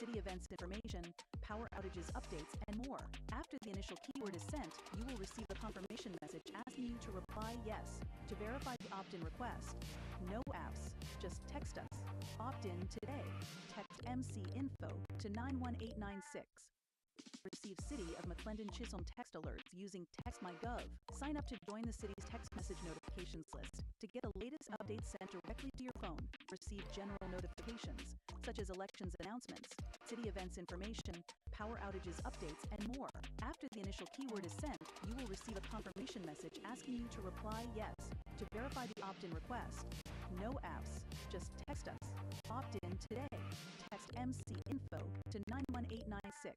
city events information, power outages updates, and more. After the initial keyword is sent, you will receive a confirmation message asking you to reply yes. To verify the opt-in request, no apps, just text us. Opt-in today. Text MC Info to 91896. Receive City of McLendon-Chisholm text alerts using TextMyGov. Sign up to join the city's text message notifications list to get the latest updates sent directly to your phone. Receive general notifications, such as elections announcements, city events information, power outages updates, and more. After the initial keyword is sent, you will receive a confirmation message asking you to reply yes. To verify the opt-in request, no apps, just text us. Opt-in today. Text MC Info to 91896.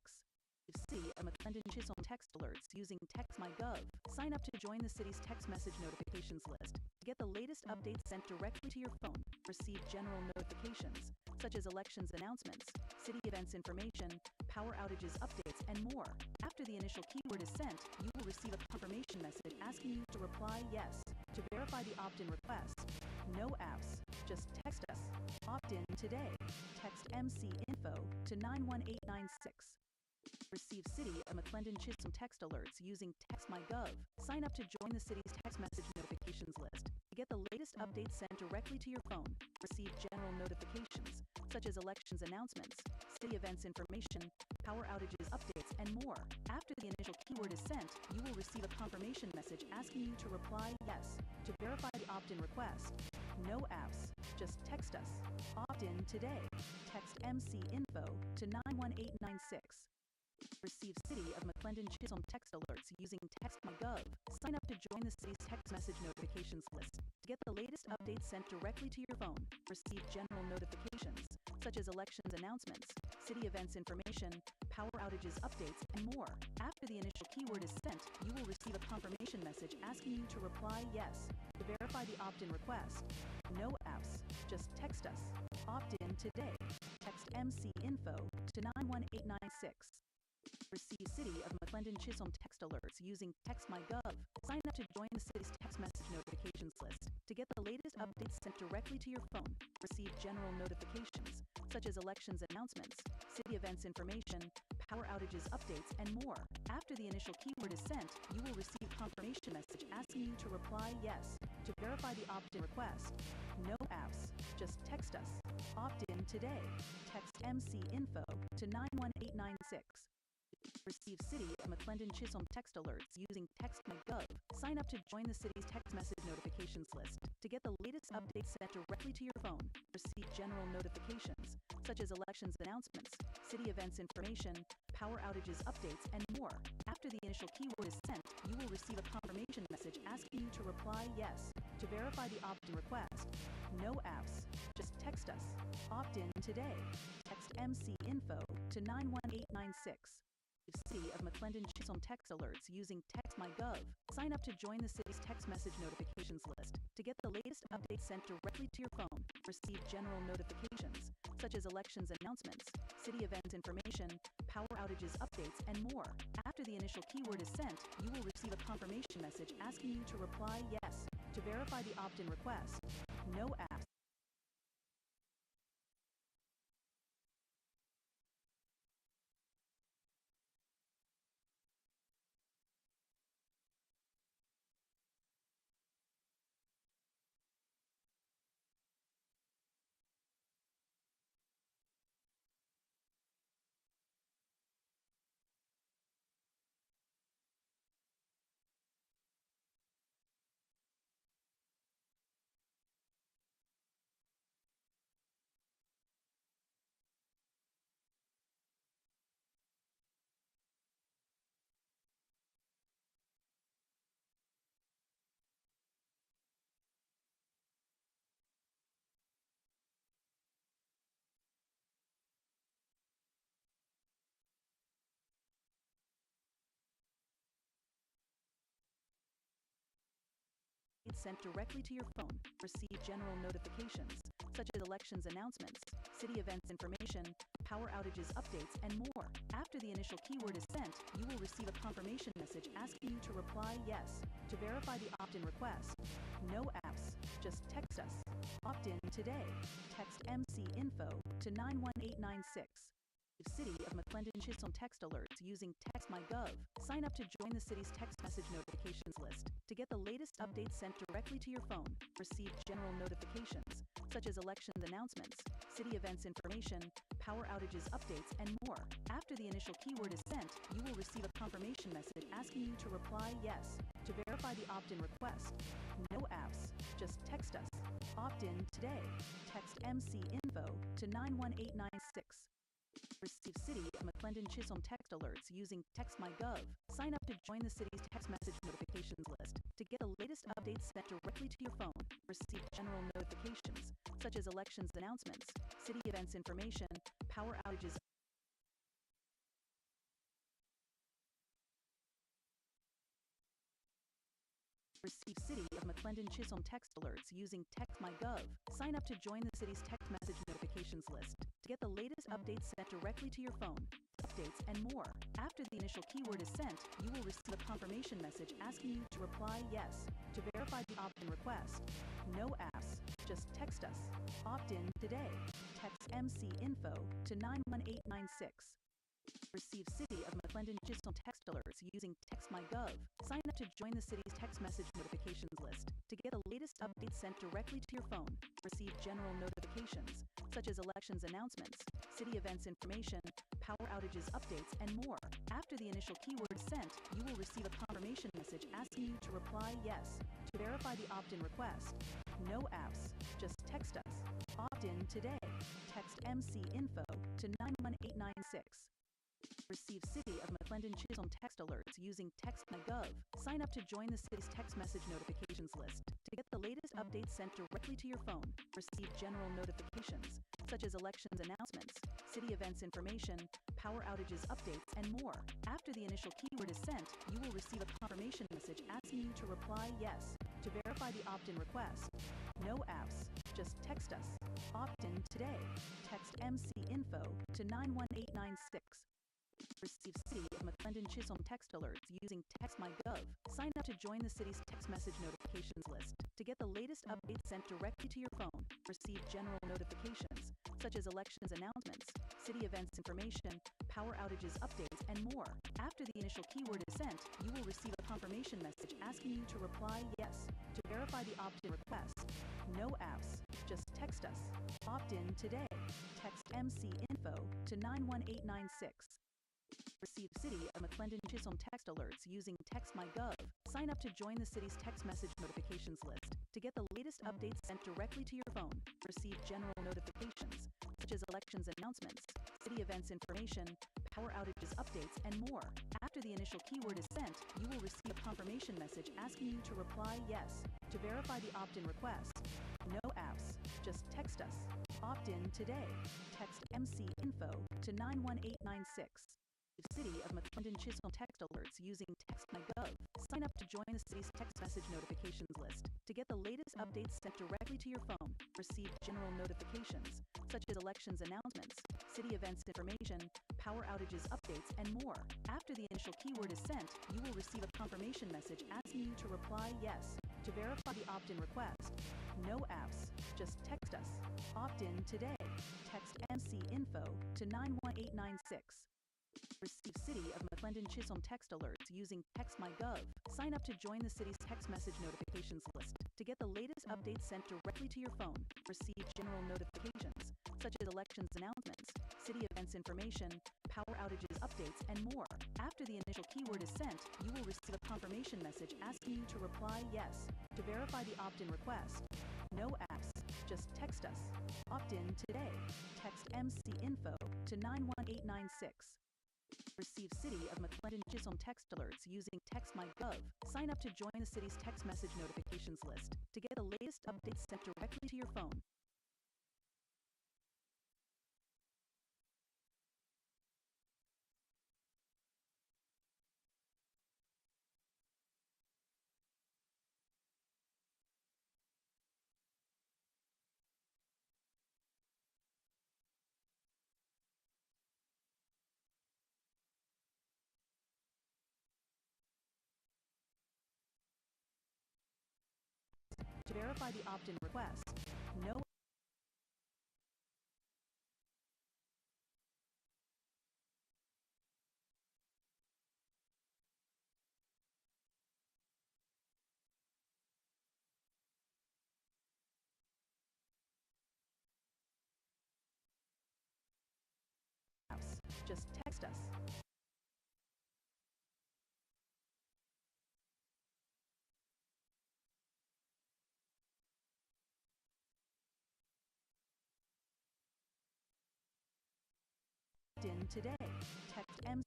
City of McLendon-Chisholm text alerts using TextMyGov. Sign up to join the city's text message notifications list to get the latest updates sent directly to your phone. Receive general notifications, such as elections announcements, city events information, power outages updates, and more. After the initial keyword is sent, you will receive a confirmation message asking you to reply yes. To verify the opt-in request, no apps, just text us. Opt-in today. Text MC Info to 91896. Receive City of McLendon-Chisholm text alerts using TextMyGov. Sign up to join the city's text message notifications list to get the latest updates sent directly to your phone. Receive general notifications, such as elections announcements, city events information, power outages updates, and more. After the initial keyword is sent, you will receive a confirmation message asking you to reply yes. To verify the opt-in request, no apps, just text us. Opt-in today. Text MC Info to 91896. Receive City of McLendon-Chisholm text alerts using TextMyGov. Sign up to join the city's text message notifications list to get the latest updates sent directly to your phone. Receive general notifications, such as elections announcements, city events information, power outages updates, and more. After the initial keyword is sent, you will receive a confirmation message asking you to reply yes. To verify the opt-in request, no apps, just text us. Opt-in today. Text MC Info to 91896. Receive City of McLendon-Chisholm text alerts using TextMyGov. Sign up to join the city's text message notifications list to get the latest updates sent directly to your phone. Receive general notifications, such as elections announcements, city events information, power outages updates, and more. After the initial keyword is sent, you will receive a confirmation message asking you to reply yes. To verify the opt-in request, no apps, just text us. Opt-in today. Text MC Info to 91896. Receive City of McLendon-Chisholm text alerts using TextMyGov. Sign up to join the city's text message notifications list to get the latest updates sent directly to your phone. Receive general notifications, such as elections announcements, city events information, power outages updates, and more. After the initial keyword is sent, you will receive a confirmation message asking you to reply yes. To verify the opt-in request, no apps, just text us. Opt-in today. Text MC Info to 91896. City of McLendon-Chisholm text alerts using TextMyGov. Sign up to join the city's text message notifications list to get the latest updates sent directly to your phone. Receive general notifications, such as elections announcements, city events information, power outages updates, and more. After the initial keyword is sent, you will receive a confirmation message asking you to reply yes. To verify the opt-in request, no apps. Sent directly to your phone. Receive general notifications, such as elections announcements, city events information, power outages updates, and more. After the initial keyword is sent, you will receive a confirmation message asking you to reply yes. To verify the opt-in request, no apps, just text us. Opt-in today. Text MC Info to 91896. City of McLendon-Chisholm text alerts using TextMyGov. Sign up to join the city's text message notifications list to get the latest updates sent directly to your phone. Receive general notifications, such as elections announcements, city events information, power outages updates, and more. After the initial keyword is sent, you will receive a confirmation message asking you to reply yes. To verify the opt-in request, no apps, just text us. Opt in today. Text MC Info to 91896. Receive City of McLendon-Chisholm text alerts using TextMyGov. Sign up to join the city's text message notifications list to get the latest updates sent directly to your phone. Receive general notifications, such as elections announcements, city events information, power outages. Receive City of McLendon-Chisholm text alerts using TextMyGov. Sign up to join the city's text message notifications list to get the latest updates sent directly to your phone. Updates and more. After the initial keyword is sent, you will receive a confirmation message asking you to reply yes. To verify the opt-in request, no apps, just text us. Opt in today. Text MC Info to 91896. Receive City of McLendon-Chisholm text alerts using TextMyGov. Sign up to join the city's text message notifications list to get the latest updates sent directly to your phone. Receive general notifications, such as elections announcements, city events information, power outages updates, and more. After the initial keyword is sent, you will receive a confirmation message asking you to reply yes. To verify the opt-in request, no apps, just text us. Opt in today. Text MC Info to 91896. Receive City of McLendon-Chisholm text alerts using TextMyGov. Sign up to join the city's text message notifications list to get the latest updates sent directly to your phone. Receive general notifications, such as elections announcements, city events information, power outages updates, and more. After the initial keyword is sent, you will receive a confirmation message asking you to reply yes. To verify the opt-in request, no apps, just text us. Opt in today. Text MC Info to 91896. Receive City of McLendon-Chisholm text alerts using TextMyGov. Sign up to join the city's text message notifications list to get the latest updates sent directly to your phone. Receive general notifications, such as elections announcements, city events information, power outages updates, and more. After the initial keyword is sent, you will receive a confirmation message asking you to reply yes. To verify the opt-in request, no apps, just text us. Opt in today. Text MC Info to 91896. Receive City of McLendon-Chisholm text alerts using TextMyGov. Sign up to join the city's text message notifications list to get the latest updates sent directly to your phone. Receive general notifications, such as elections announcements, city events information, power outages updates, and more. After the initial keyword is sent, you will receive a confirmation message asking you to reply yes. To verify the opt-in request, no apps, just text us. Opt in today. Text MC Info to 91896. City of McLendon-Chisholm text alerts using TextMyGov. Sign up to join the city's text message notifications list to get the latest updates sent directly to your phone. Receive general notifications, such as elections announcements, city events information, power outages updates, and more. After the initial keyword is sent, you will receive a confirmation message asking you to reply yes. To verify the opt-in request, no apps, just text us. Opt in today. Text MC Info to 91896. Receive City of McLendon-Chisholm text alerts using TextMyGov. Sign up to join the city's text message notifications list to get the latest updates sent directly to your phone. Receive general notifications, such as elections announcements, city events information, power outages updates, and more. After the initial keyword is sent, you will receive a confirmation message asking you to reply yes. To verify the opt-in request, no apps, just text us. Opt in today. Text MC Info to 91896. Receive City of McLendon-Chisholm text alerts using TextMyGov. Sign up to join the city's text message notifications list to get the latest updates sent directly to your phone. To verify the opt-in request, no just text us. In today, text M.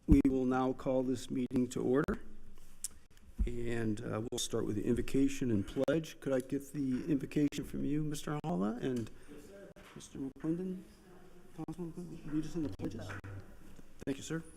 We will now call this meeting to order, and we'll start with the invocation and pledge. Could I get the invocation from you, Mr. Holla, and Mr. McLendon? Lead us in the pledges. Thank you, sir. -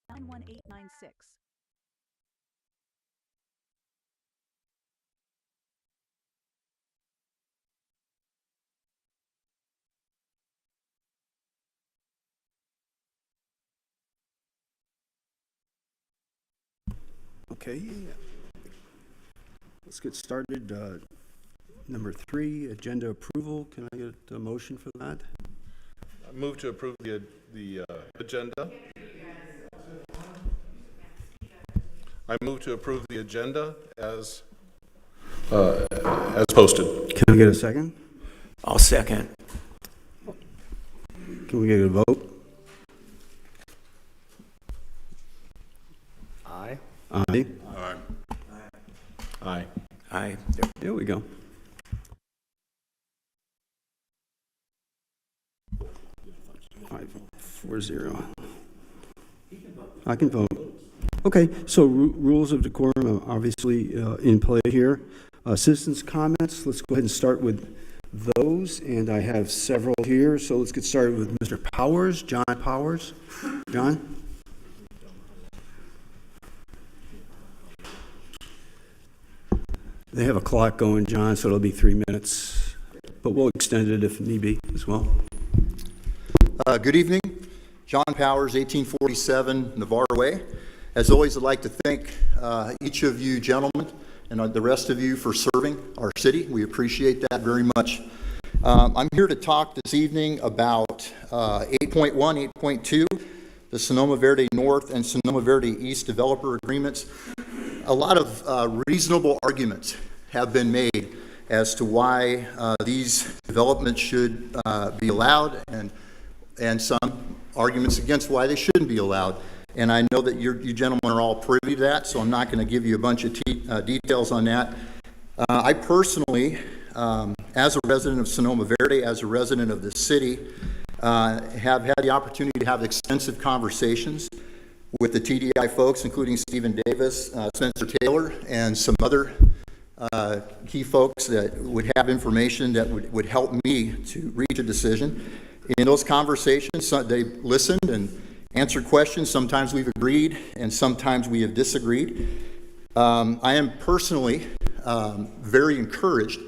91896. Okay, let's get started. Number 3, agenda approval. Can I get a motion for that? I move to approve the agenda. I move to approve the agenda as posted. Can I get a second? I'll second. Can we get a vote? Aye. Aye. Aye. Aye. Aye. There we go. Five, 4-0. I can vote. Okay, so rules of decorum are obviously in play here. Citizens' comments, let's go ahead and start with those, and I have several here, so let's get started with Mr. Powers, John Powers. John? They have a clock going, John, so it'll be 3 minutes, but we'll extend it if need be as well. Good evening. John Powers, 1847 Navarre Way. As always, I'd like to thank each of you gentlemen and the rest of you for serving our city. We appreciate that very much. I'm here to talk this evening about 8.1, 8.2, the Sonoma Verde North and Sonoma Verde East developer agreements. A lot of reasonable arguments have been made as to why these developments should be allowed, and some arguments against why they shouldn't be allowed. And I know that you gentlemen are all privy to that, so I'm not going to give you a bunch of details on that. I personally, as a resident of Sonoma Verde, as a resident of the city, have had the opportunity to have extensive conversations with the TDI folks, including Stephen Davis, Spencer Taylor, and some other key folks that would have information that would help me to reach a decision. In those conversations, they listened and answered questions. Sometimes we've agreed, and sometimes we have disagreed. I am personally very encouraged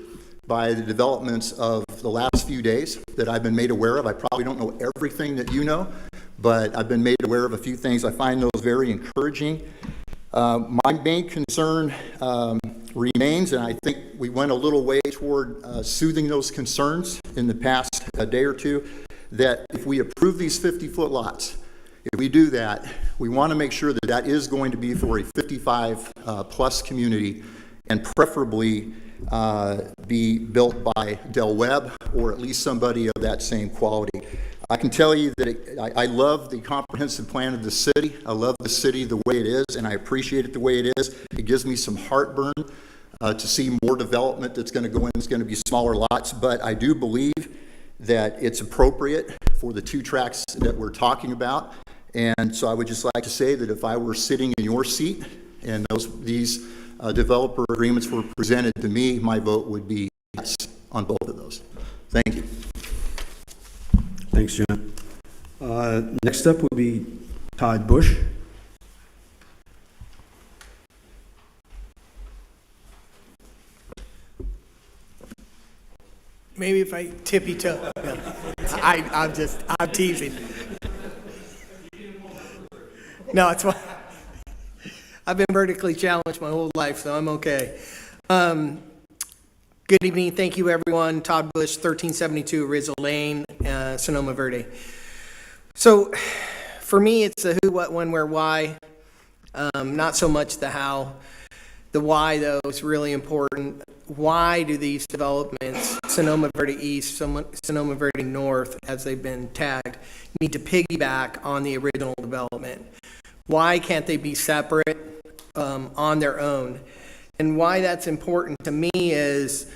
by the developments of the last few days that I've been made aware of. I probably don't know everything that you know, but I've been made aware of a few things. I find those very encouraging. My main concern remains, and I think we went a little way toward soothing those concerns in the past day or two, that if we approve these 50-foot lots, if we do that, we want to make sure that that is going to be for a 55 plus community, and preferably be built by Del Webb or at least somebody of that same quality. I can tell you that I love the comprehensive plan of the city. I love the city the way it is, and I appreciate it the way it is. It gives me some heartburn to see more development that's going to go in. It's going to be smaller lots, but I do believe that it's appropriate for the 2 tracks that we're talking about. And so I would just like to say that if I were sitting in your seat and these developer agreements were presented to me, my vote would be yes on both of those. Thank you. Thanks, John. Next up would be Todd Bush. Maybe if I tippy toe. I'm teasing. No, it's fine. I've been vertically challenged my whole life, so I'm okay. Good evening. Thank you, everyone. Todd Bush, 1372 Rizzo Lane, Sonoma Verde. So for me, it's the who, what, when, where, why. Not so much the how. The why, though, is really important. Why do these developments, Sonoma Verde East, Sonoma Verde North, as they've been tagged, need to piggyback on the original development? Why can't they be separate on their own? And why that's important to me is,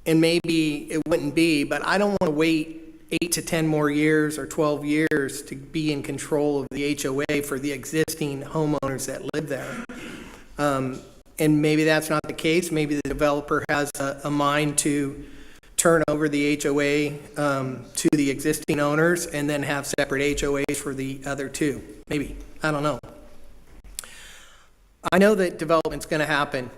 and maybe it wouldn't be, but I don't want to wait 8 to 10 more years or 12 years to be in control of the HOA for the existing homeowners that live there. And maybe that's not the case. Maybe the developer has a mind to turn over the HOA to the existing owners and then have separate HOAs for the other 2. Maybe. I don't know. I know that development's going to happen.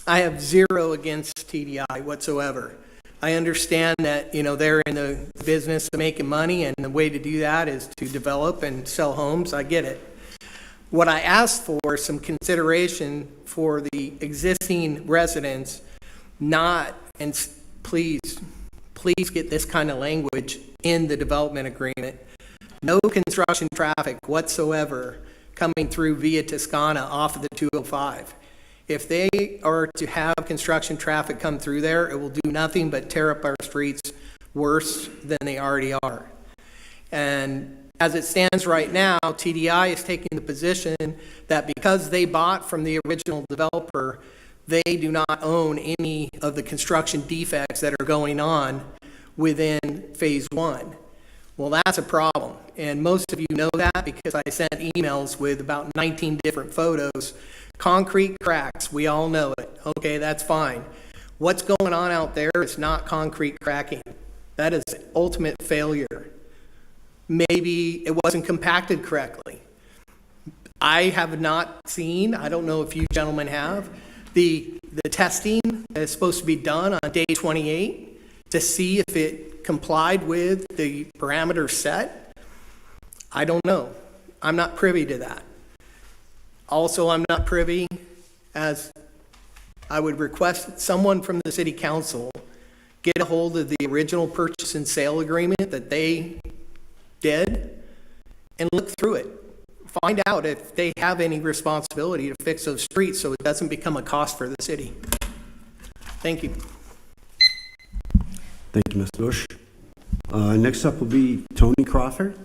I have zero against TDI whatsoever. I understand that, they're in the business of making money, and the way to do that is to develop and sell homes. I get it. What I asked for is some consideration for the existing residents, and please get this kind of language in the development agreement. No construction traffic whatsoever coming through via Toscana off of the 205. If they are to have construction traffic come through there, it will do nothing but tear up our streets worse than they already are. And as it stands right now, TDI is taking the position that because they bought from the original developer, they do not own any of the construction defects that are going on within phase 1. Well, that's a problem, and most of you know that because I sent emails with about 19 different photos. Concrete cracks, we all know it. Okay, that's fine. What's going on out there is not concrete cracking. That is ultimate failure. Maybe it wasn't compacted correctly. I have not seen, I don't know if you gentlemen have, the testing that is supposed to be done on day 28 to see if it complied with the parameters set. I don't know. I'm not privy to that. Also, I'm not privy, as I would request that someone from the city council get a hold of the original purchase and sale agreement that they did and look through it. Find out if they have any responsibility to fix those streets so it doesn't become a cost for the city. Thank you. Thank you, Mr. Bush. Next up will be Tony Crawford.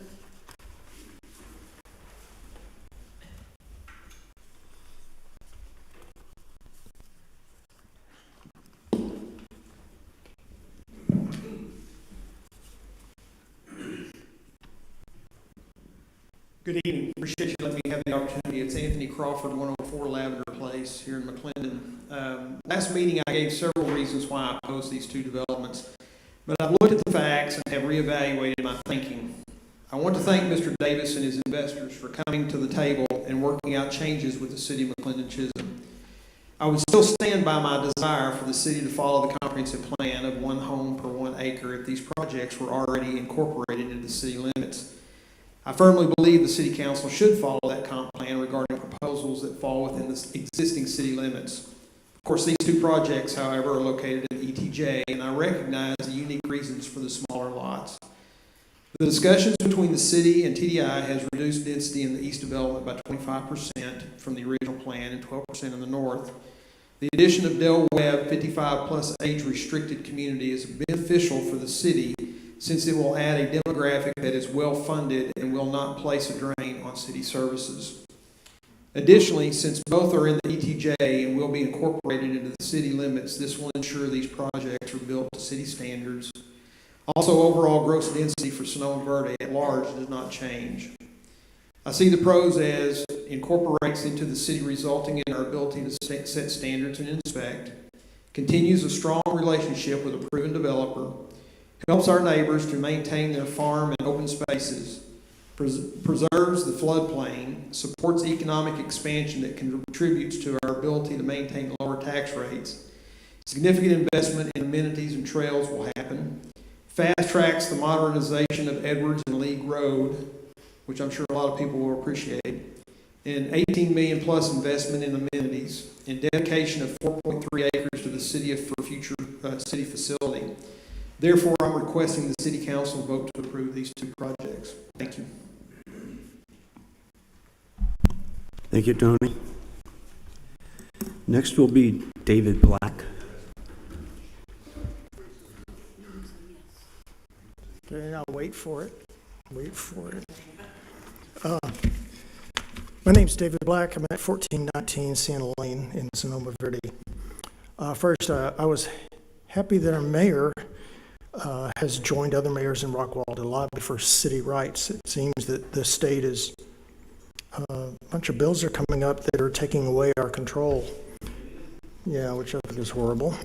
Good evening. Appreciate you letting me have the opportunity. It's Anthony Crawford, 104 Lavender Place here in McLendon. Last meeting I gave several reasons why I opposed these 2 developments, but I've looked at the facts and have reevaluated my thinking. I want to thank Mr. Davis and his investors for coming to the table and working out changes with the city of McLendon-Chisholm. I would still stand by my desire for the city to follow the comprehensive plan of 1 home per 1 acre if these projects were already incorporated into the city limits. I firmly believe the City Council should follow that comp plan regarding proposals that fall within the existing city limits. Of course, these 2 projects, however, are located in ETJ, and I recognize the unique reasons for the smaller lots. The discussions between the city and TDI has reduced density in the east development by 25% from the original plan and 12% in the north. The addition of Del Webb 55-plus age-restricted community is beneficial for the city since it will add a demographic that is well-funded and will not place a drain on city services. Additionally, since both are in the ETJ and will be incorporated into the city limits, this will ensure these projects are built to city standards. Also, overall gross density for Sonoma Verde at large does not change. I see the pros as incorporates into the city, resulting in our ability to set standards and inspect, continues a strong relationship with a proven developer, helps our neighbors to maintain their farm and open spaces, preserves the floodplain, supports economic expansion that contributes to our ability to maintain lower tax rates. Significant investment in amenities and trails will happen. Fast tracks the modernization of Edwards and League Road, which I'm sure a lot of people will appreciate, and $18 million plus investment in amenities, and dedication of 4.3 acres to the city for future city facility. Therefore, I'm requesting the City Council vote to approve these two projects. Thank you. Thank you, Tony. Next will be David Black. Okay, now wait for it. Wait for it. My name's David Black. I'm at 1419 Santa Lane in Sonoma Verde. First, I was happy that our mayor has joined other mayors in Rockwall to lobby for city rights. It seems that the state is, a bunch of bills are coming up that are taking away our control. Yeah, which I think is horrible.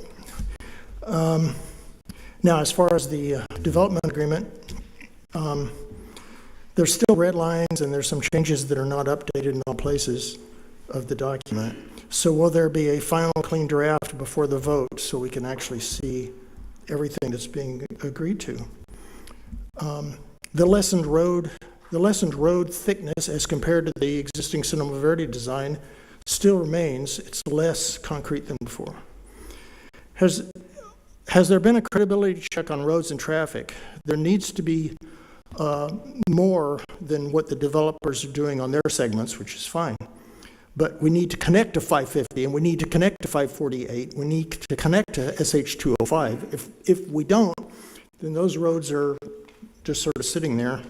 Now, as far as the development agreement, there's still red lines and there's some changes that are not updated in all places of the document. So will there be a final clean draft before the vote so we can actually see everything that's being agreed to? The lessened road thickness as compared to the existing Sonoma Verde design still remains. It's less concrete than before. Has there been a credibility check on roads and traffic? There needs to be more than what the developers are doing on their segments, which is fine. But we need to connect to 550, and we need to connect to 548. We need to connect to SH205. If we don't, then those roads are just sort of sitting there.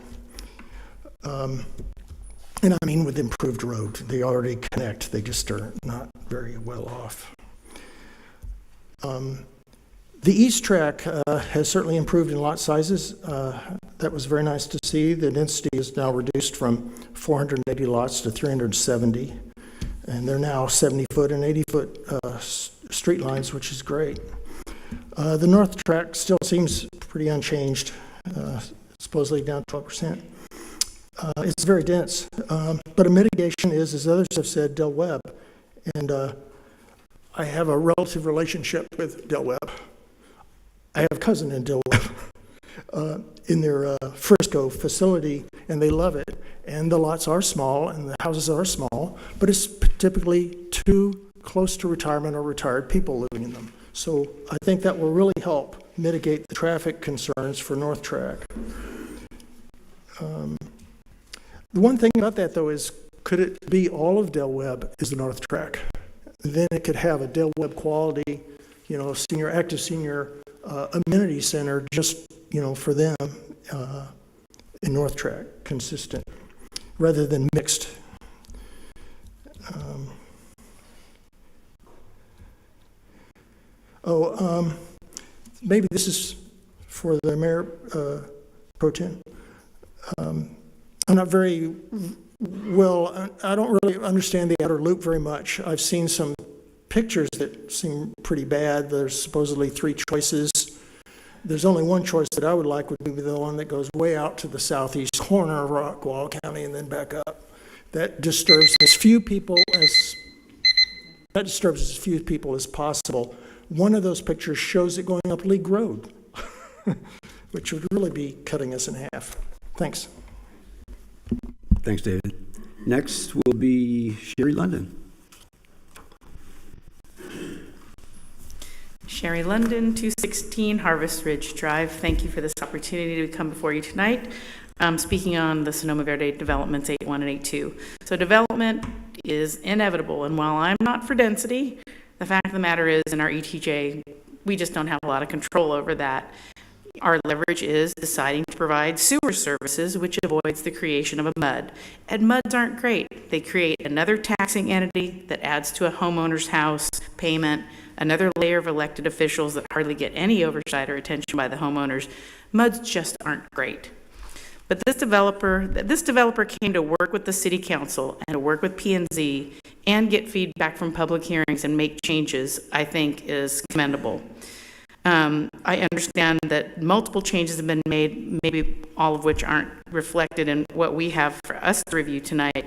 And I mean with improved road. They already connect. They just are not very well off. The east track has certainly improved in lot sizes. That was very nice to see. The density is now reduced from 480 lots to 370. And they're now 70-foot and 80-foot street lines, which is great. The north track still seems pretty unchanged, supposedly down 12%. It's very dense. But a mitigation is, as others have said, Del Webb. And I have a relative relationship with Del Webb. I have a cousin in Del Webb in their Frisco facility, and they love it. And the lots are small, and the houses are small, but it's typically too close to retirement or retired people living in them. So I think that will really help mitigate the traffic concerns for North Track. The one thing about that, though, is could it be all of Del Webb is the North Track? Then it could have a Del Webb quality, active senior amenity center just, for them in North Track, consistent, rather than mixed. Maybe this is for the Mayor Pro Tem. I'm not very well, I don't really understand the outer loop very much. I've seen some pictures that seem pretty bad. There's supposedly 3 choices. There's only one choice that I would like would be the one that goes way out to the southeast corner of Rockwall County and then back up. That disturbs as few people as possible. One of those pictures shows it going up League Road, which would really be cutting us in half. Thanks. Thanks, David. Next will be Sherry London. Sherry London, 216 Harvest Ridge Drive. Thank you for this opportunity to come before you tonight. Speaking on the Sonoma Verde developments 8.1 and 8.2. So development is inevitable, and while I'm not for density, the fact of the matter is in our ETJ, we just don't have a lot of control over that. Our leverage is deciding to provide sewer services, which avoids the creation of a MUD. And MUDs aren't great. They create another taxing entity that adds to a homeowner's house payment, another layer of elected officials that hardly get any oversight or attention by the homeowners. MUDs just aren't great. But this developer came to work with the city council and to work with P&Z and get feedback from public hearings and make changes, I think is commendable. I understand that multiple changes have been made, maybe all of which aren't reflected in what we have for us to review tonight.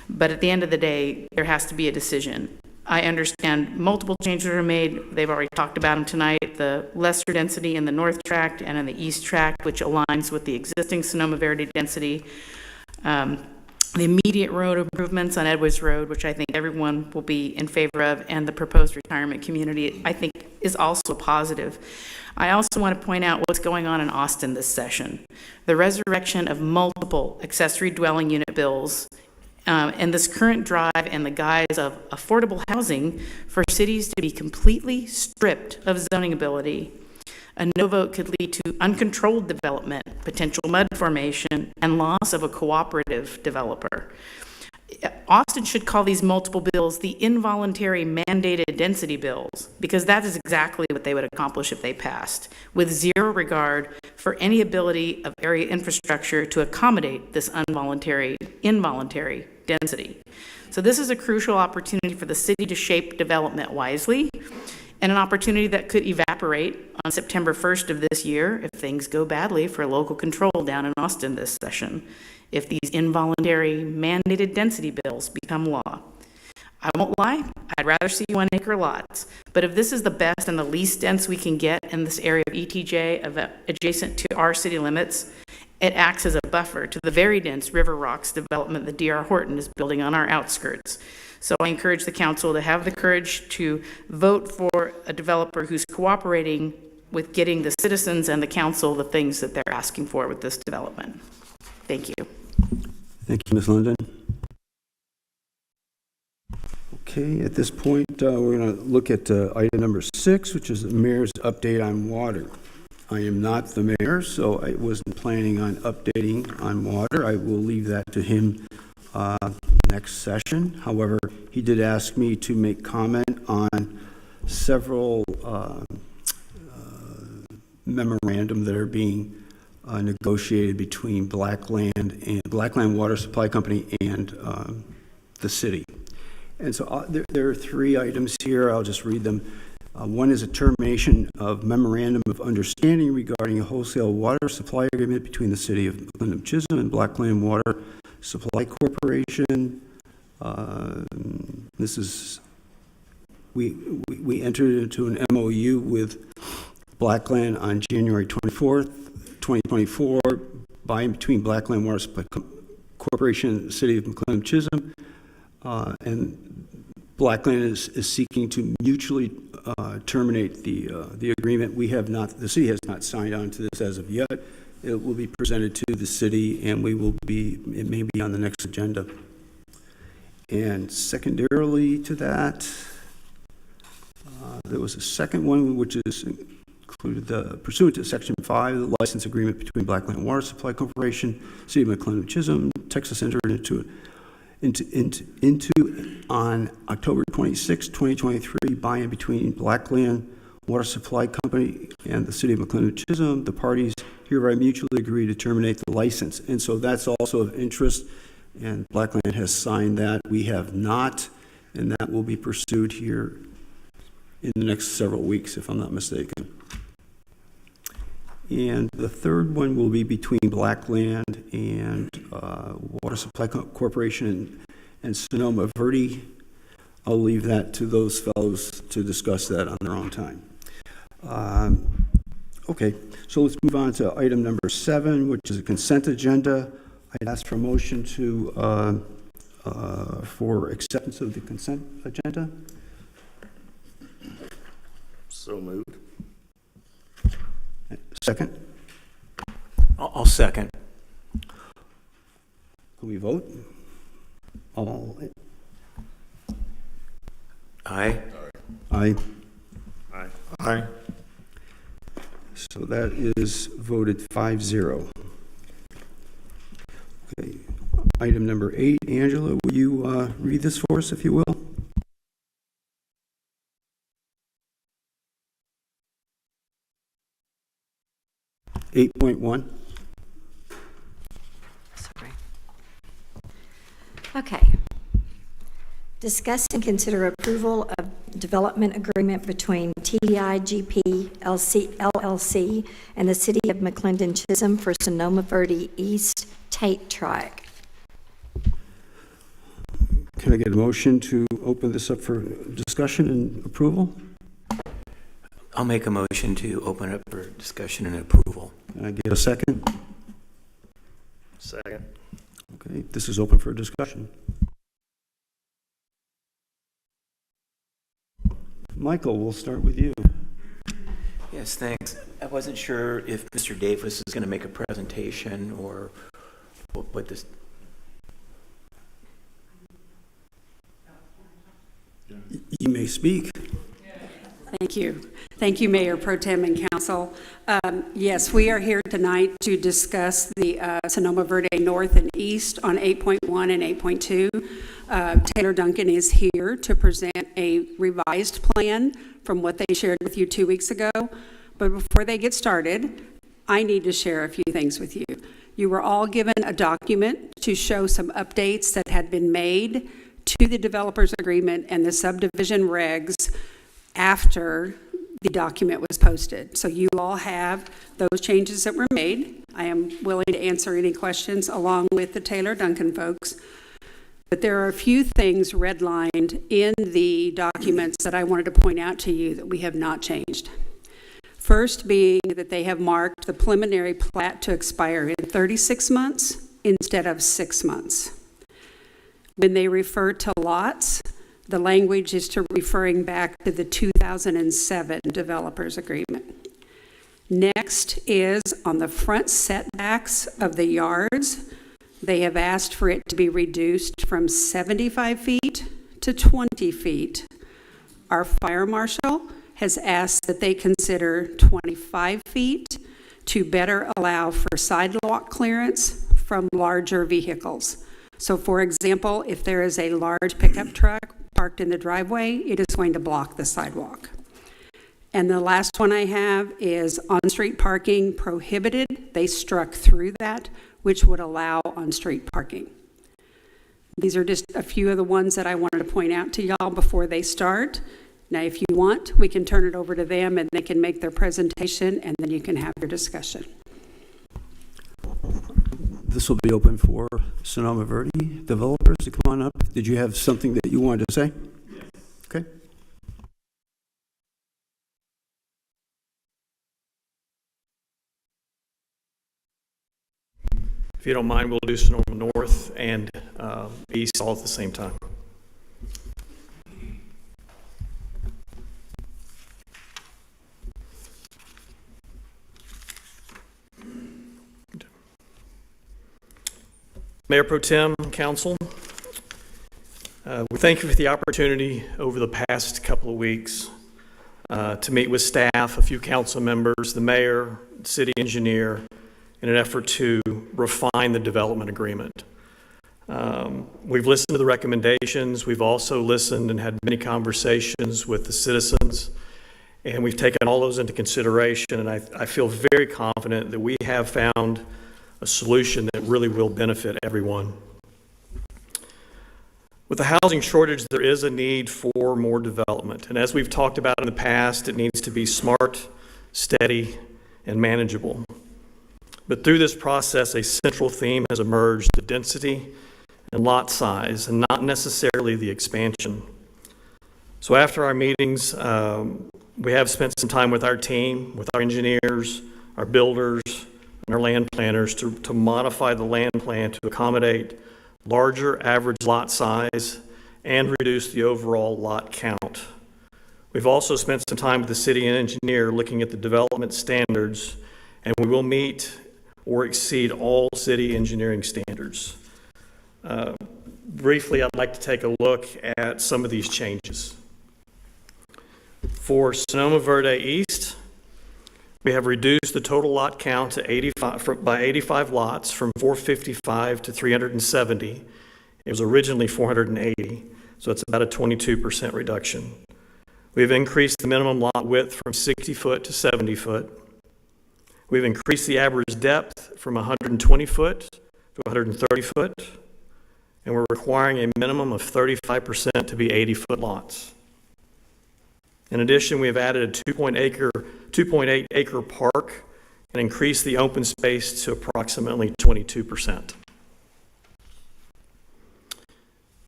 But at the end of the day, there has to be a decision. I understand multiple changes are made. They've already talked about them tonight. The lesser density in the north tract and in the east tract, which aligns with the existing Sonoma Verde density. The immediate road improvements on Edwards Road, which I think everyone will be in favor of, and the proposed retirement community, I think is also positive. I also want to point out what's going on in Austin this session. The resurrection of multiple accessory dwelling unit bills and this current drive and the guise of affordable housing for cities to be completely stripped of zoning ability. A no vote could lead to uncontrolled development, potential mud formation, and loss of a cooperative developer. Austin should call these multiple bills the involuntary mandated density bills, because that is exactly what they would accomplish if they passed, with zero regard for any ability of area infrastructure to accommodate this involuntary density. So this is a crucial opportunity for the city to shape development wisely, and an opportunity that could evaporate on September 1st of this year if things go badly for local control down in Austin this session, if these involuntary mandated density bills become law. I won't lie, I'd rather see 1 acre lots, but if this is the best and the least dense we can get in this area of ETJ adjacent to our city limits, it acts as a buffer to the very dense River Rocks development that D.R. Horton is building on our outskirts. So I encourage the council to have the courage to vote for a developer who's cooperating with getting the citizens and the council the things that they're asking for with this development. Thank you. Thank you, Ms. London. Okay, at this point, we're going to look at item number 6, which is the mayor's update on water. I am not the mayor, so I wasn't planning on updating on water. I will leave that to him next session. However, he did ask me to make comment on several memorandum that are being negotiated between Blackland Water Supply Company and the city. And so there are 3 items here. I'll just read them. One is a termination of memorandum of understanding regarding a wholesale water supply agreement between the city of McLendon-Chisholm and Blackland Water Supply Corporation. This is, we entered into an MOU with Blackland on January 24th, 2024, by and between Blackland Water Supply Corporation and the city of McLendon-Chisholm. And Blackland is seeking to mutually terminate the agreement. We have not, the city has not signed on to this as of yet. It will be presented to the city, and it may be on the next agenda. And secondarily to that, there was a second one, which is included pursuant to Section 5 of the license agreement between Blackland Water Supply Corporation, City of McLendon-Chisholm, Texas entered into on October 26, 2023, by and between Blackland Water Supply Company and the City of McLendon-Chisholm. The parties hereby mutually agree to terminate the license. And so that's also of interest, and Blackland has signed that. We have not, and that will be pursued here in the next several weeks, if I'm not mistaken. And the third one will be between Blackland and Water Supply Corporation and Sonoma Verde. I'll leave that to those fellows to discuss that on their own time. Okay, so let's move on to item number 7, which is a consent agenda. I'd ask for a motion for acceptance of the consent agenda. So moved. Second? I'll second. Can we vote? All, Aye. aye. Aye. Aye. So that is voted 5-0. Okay, item number 8, Angela, will you read this for us, if you will? Eight point one. Sorry. Okay. Discuss and consider approval of development agreement between TDI GP LLC and the City of McLendon-Chisholm for Sonoma Verde East Tate Track. Can I get a motion to open this up for discussion and approval? I'll make a motion to open up for discussion and approval. Can I get a second? Second. Okay, this is open for discussion. Michael, we'll start with you. Yes, thanks. I wasn't sure if Mr. Davis is going to make a presentation or what this. You may speak. Thank you. Thank you, Mayor Pro Tem and Council. Yes, we are here tonight to discuss the Sonoma Verde North and East on 8.1 and 8.2. Taylor Duncan is here to present a revised plan from what they shared with you 2 weeks ago. But before they get started, I need to share a few things with you. You were all given a document to show some updates that had been made to the developers agreement and the subdivision regs after the document was posted. So you all have those changes that were made. I am willing to answer any questions along with the Taylor Duncan folks. But there are a few things redlined in the documents that I wanted to point out to you that we have not changed. First being that they have marked the preliminary plat to expire in 36 months instead of 6 months. When they refer to lots, the language is referring back to the 2007 developers agreement. Next is on the front setbacks of the yards. They have asked for it to be reduced from 75 feet to 20 feet. Our fire marshal has asked that they consider 25 feet to better allow for sidewalk clearance from larger vehicles. So for example, if there is a large pickup truck parked in the driveway, it is going to block the sidewalk. And the last one I have is on-street parking prohibited. They struck through that, which would allow on-street parking. These are just a few of the ones that I wanted to point out to y'all before they start. Now, if you want, we can turn it over to them and they can make their presentation and then you can have your discussion. This will be open for Sonoma Verde developers to come on up. Did you have something that you wanted to say? Yes. Okay. If you don't mind, we'll do Sonoma North and East all at the same time. Mayor Pro Tem, Council, we thank you for the opportunity over the past couple of weeks to meet with staff, a few council members, the mayor, city engineer, in an effort to refine the development agreement. We've listened to the recommendations. We've also listened and had many conversations with the citizens, and we've taken all those into consideration, and I feel very confident that we have found a solution that really will benefit everyone. With the housing shortage, there is a need for more development, and as we've talked about in the past, it needs to be smart, steady, and manageable. But through this process, a central theme has emerged: the density and lot size, and not necessarily the expansion. So after our meetings, we have spent some time with our team, with our engineers, our builders, and our land planners to modify the land plan to accommodate larger average lot size and reduce the overall lot count. We've also spent some time with the city engineer looking at the development standards, and we will meet or exceed all city engineering standards. Briefly, I'd like to take a look at some of these changes. For Sonoma Verde East, we have reduced the total lot count to 85 lots from 455 to 370. It was originally 480, so it's about a 22% reduction. We've increased the minimum lot width from 60 foot to 70 foot. We've increased the average depth from 120 foot to 130 foot, and we're requiring a minimum of 35% to be 80-foot lots. In addition, we have added a 2.8 acre park and increased the open space to approximately 22%.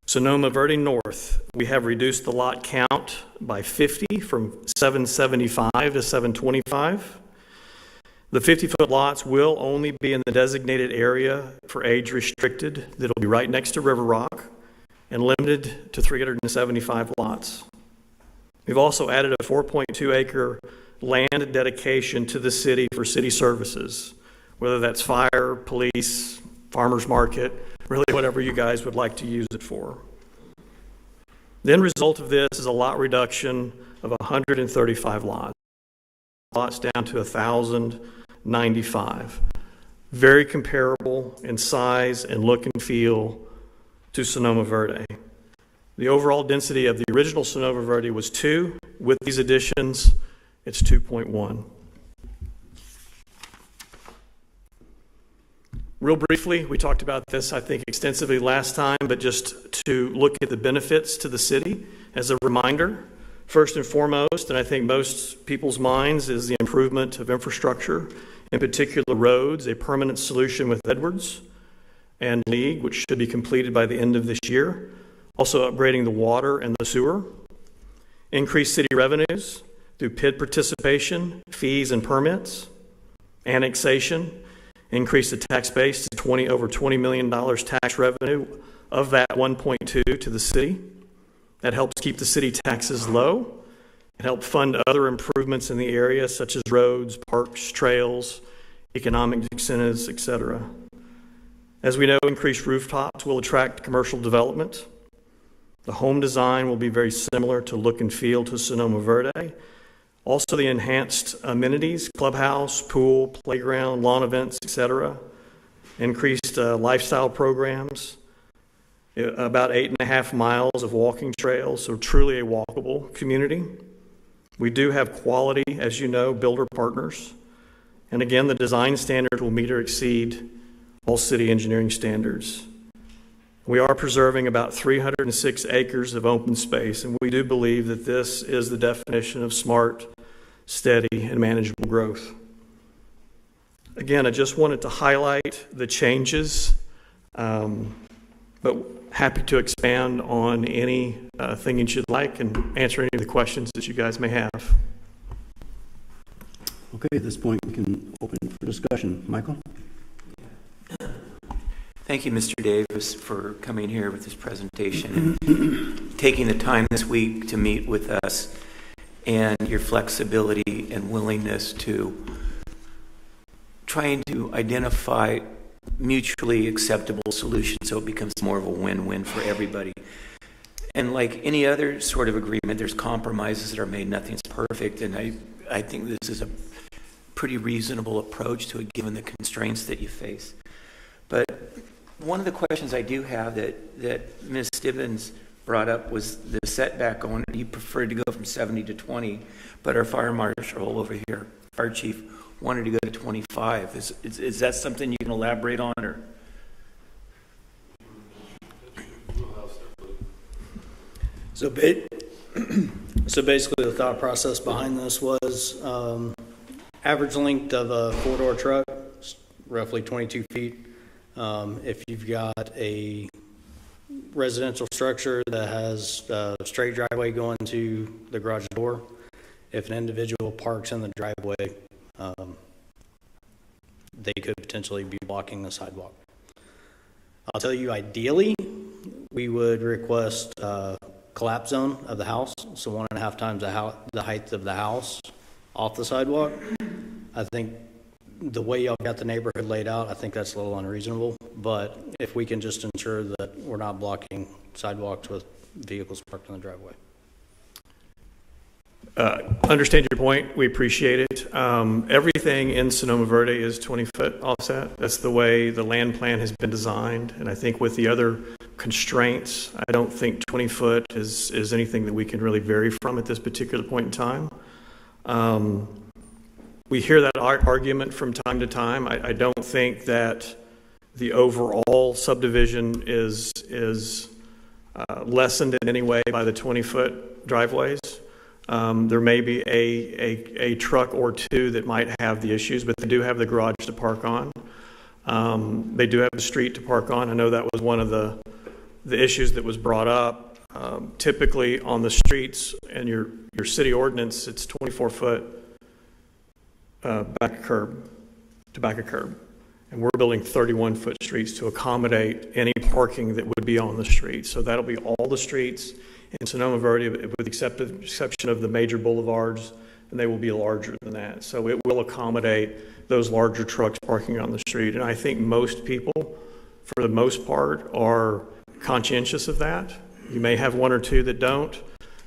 Sonoma Verde North, we have reduced the lot count by 50 from 775 to 725. The 50-foot lots will only be in the designated area for age restricted that'll be right next to River Rock and limited to 375 lots. We've also added a 4.2 acre land dedication to the city for city services, whether that's fire, police, farmers market, really whatever you guys would like to use it for. The end result of this is a lot reduction of 135 lots down to 1,095. Very comparable in size and look and feel to Sonoma Verde. The overall density of the original Sonoma Verde was 2. With these additions, it's 2.1. Real briefly, we talked about this, I think, extensively last time, but just to look at the benefits to the city as a reminder. First and foremost, and I think most people's minds, is the improvement of infrastructure, in particular roads, a permanent solution with Edwards and League, which should be completed by the end of this year. Also upgrading the water and the sewer. Increased city revenues through PID participation, fees and permits. Annexation. Increase the tax base to over $20 million tax revenue, of that 1.2 to the city. That helps keep the city taxes low. It helps fund other improvements in the area, such as roads, parks, trails, economic incentives, etc. As we know, increased rooftops will attract commercial development. The home design will be very similar to look and feel to Sonoma Verde. Also, the enhanced amenities, clubhouse, pool, playground, lawn events, etc. Increased lifestyle programs, about 8.5 miles of walking trails, so truly a walkable community. We do have quality, as you know, builder partners. And again, the design standards will meet or exceed all city engineering standards. We are preserving about 306 acres of open space, and we do believe that this is the definition of smart, steady, and manageable growth. Again, I just wanted to highlight the changes, but happy to expand on anything that you'd like and answer any of the questions that you guys may have. Okay, at this point, we can open for discussion. Michael? Thank you, Mr. Davis, for coming here with this presentation and taking the time this week to meet with us, and your flexibility and willingness to trying to identify mutually acceptable solutions so it becomes more of a win-win for everybody. And like any other sort of agreement, there's compromises that are made. Nothing's perfect, and I think this is a pretty reasonable approach to it given the constraints that you face. But one of the questions I do have that Ms. Stibbins brought up was the setback on it. You preferred to go from 70 to 20, but our fire marshal over here, fire chief, wanted to go to 25. Is that something you can elaborate on? Or? So basically the thought process behind this was average length of a four-door truck, roughly 22 feet. If you've got a residential structure that has a straight driveway going to the garage door, if an individual parks in the driveway, they could potentially be blocking the sidewalk. I'll tell you, ideally, we would request collapse zone of the house, so 1.5 times the height of the house off the sidewalk. I think the way y'all got the neighborhood laid out, I think that's a little unreasonable, but if we can just ensure that we're not blocking sidewalks with vehicles parked in the driveway. Understand your point. We appreciate it. Everything in Sonoma Verde is 20-foot offset. That's the way the land plan has been designed. And I think with the other constraints, I don't think 20-foot is anything that we can really vary from at this particular point in time. We hear that argument from time to time. I don't think that the overall subdivision is lessened in any way by the 20-foot driveways. There may be a truck or two that might have the issues, but they do have the garage to park on. They do have the street to park on. I know that was one of the issues that was brought up. Typically on the streets and your city ordinance, it's 24-foot back a curb to back a curb. And we're building 31-foot streets to accommodate any parking that would be on the street. So that'll be all the streets in Sonoma Verde, with the exception of the major boulevards, and they will be larger than that. So it will accommodate those larger trucks parking on the street. And I think most people, for the most part, are conscientious of that. You may have one or two that don't,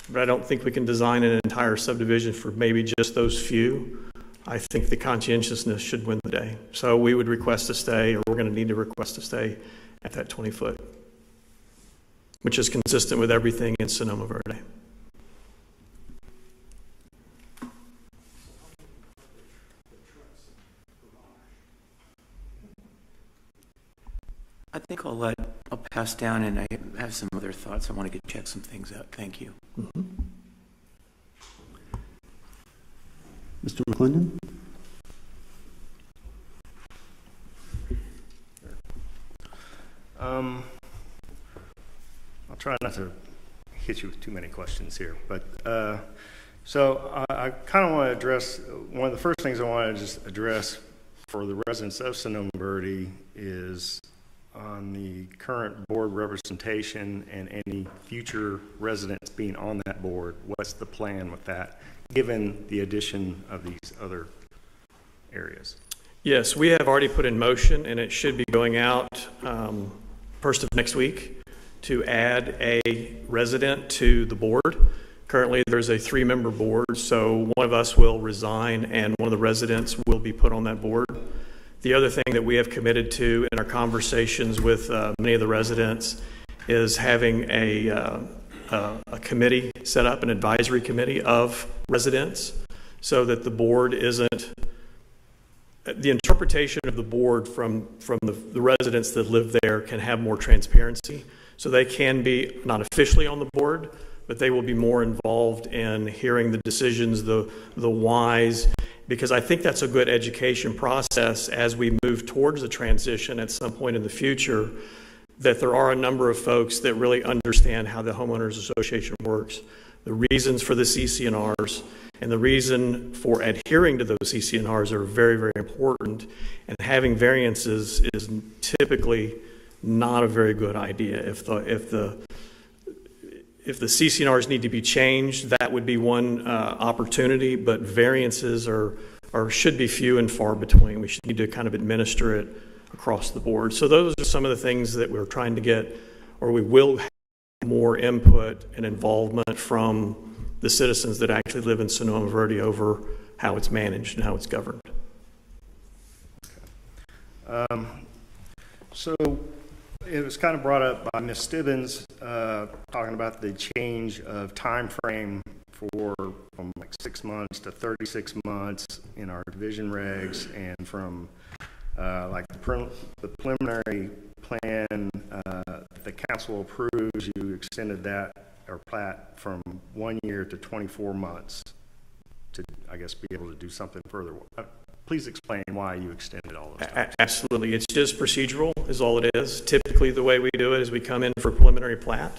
but I don't think we can design an entire subdivision for maybe just those few. I think the conscientiousness should win the day. So we would request to stay, or we're going to need to request to stay at that 20-foot. Which is consistent with everything in Sonoma Verde. I think I'll pass down, and I have some other thoughts. I want to check some things out. Thank you. Mm-hmm. Mr. McLendon? I'll try not to hit you with too many questions here, but so I kind of want to address, one of the first things I want to just address for the residents of Sonoma Verde is on the current board representation and any future residents being on that board. What's the plan with that, given the addition of these other areas? Yes, we have already put in motion, and it should be going out first of next week, to add a resident to the board. Currently, there's a 3-member board, so one of us will resign and one of the residents will be put on that board. The other thing that we have committed to in our conversations with many of the residents is having a committee set up, an advisory committee of residents, so that the board isn't, the interpretation of the board from the residents that live there can have more transparency. So they can be not officially on the board, but they will be more involved in hearing the decisions, the whys, because I think that's a good education process as we move towards the transition at some point in the future, that there are a number of folks that really understand how the Homeowners Association works, the reasons for the CC&Rs, and the reason for adhering to those CC&Rs are very, very important, and having variances is typically not a very good idea. If the CC&Rs need to be changed, that would be one opportunity, but variances should be few and far between. We should need to kind of administer it across the board. So those are some of the things that we're trying to get, or we will have more input and involvement from the citizens that actually live in Sonoma Verde over how it's managed and how it's governed. Okay. So it was kind of brought up by Ms. Stibbins, talking about the change of time frame from like 6 months to 36 months in our division regs, and from like the preliminary plan the council approves, you extended that or plat from 1 year to 24 months to, I guess, be able to do something further. Please explain why you extended all those times. Absolutely. It's just procedural is all it is. Typically, the way we do it is we come in for preliminary plat,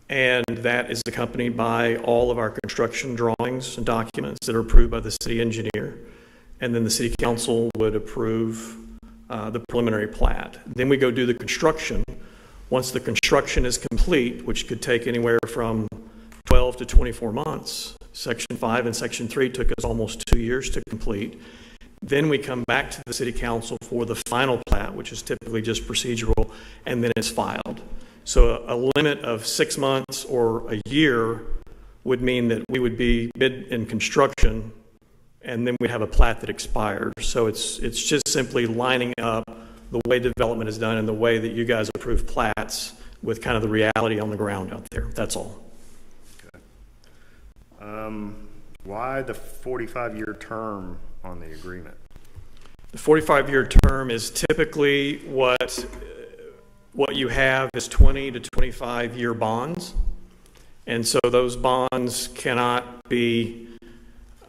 and that is accompanied by all of our construction drawings and documents that are approved by the city engineer, and then the city council would approve the preliminary plat. Then we go do the construction, Once the construction is complete, which could take anywhere from 12 to 24 months, Section 5 and Section 3 took us almost 2 years to complete. Then we come back to the City Council for the final plat, which is typically just procedural, and then it's filed. So a limit of 6 months or a year would mean that we would be mid in construction, and then we'd have a plat that expires. So it's just simply lining up the way development is done and the way that you guys approve plats with kind of the reality on the ground out there. That's all. Why the 45-year term on the agreement? The 45-year term is typically what you have is 20 to 25-year bonds. And so those bonds cannot be,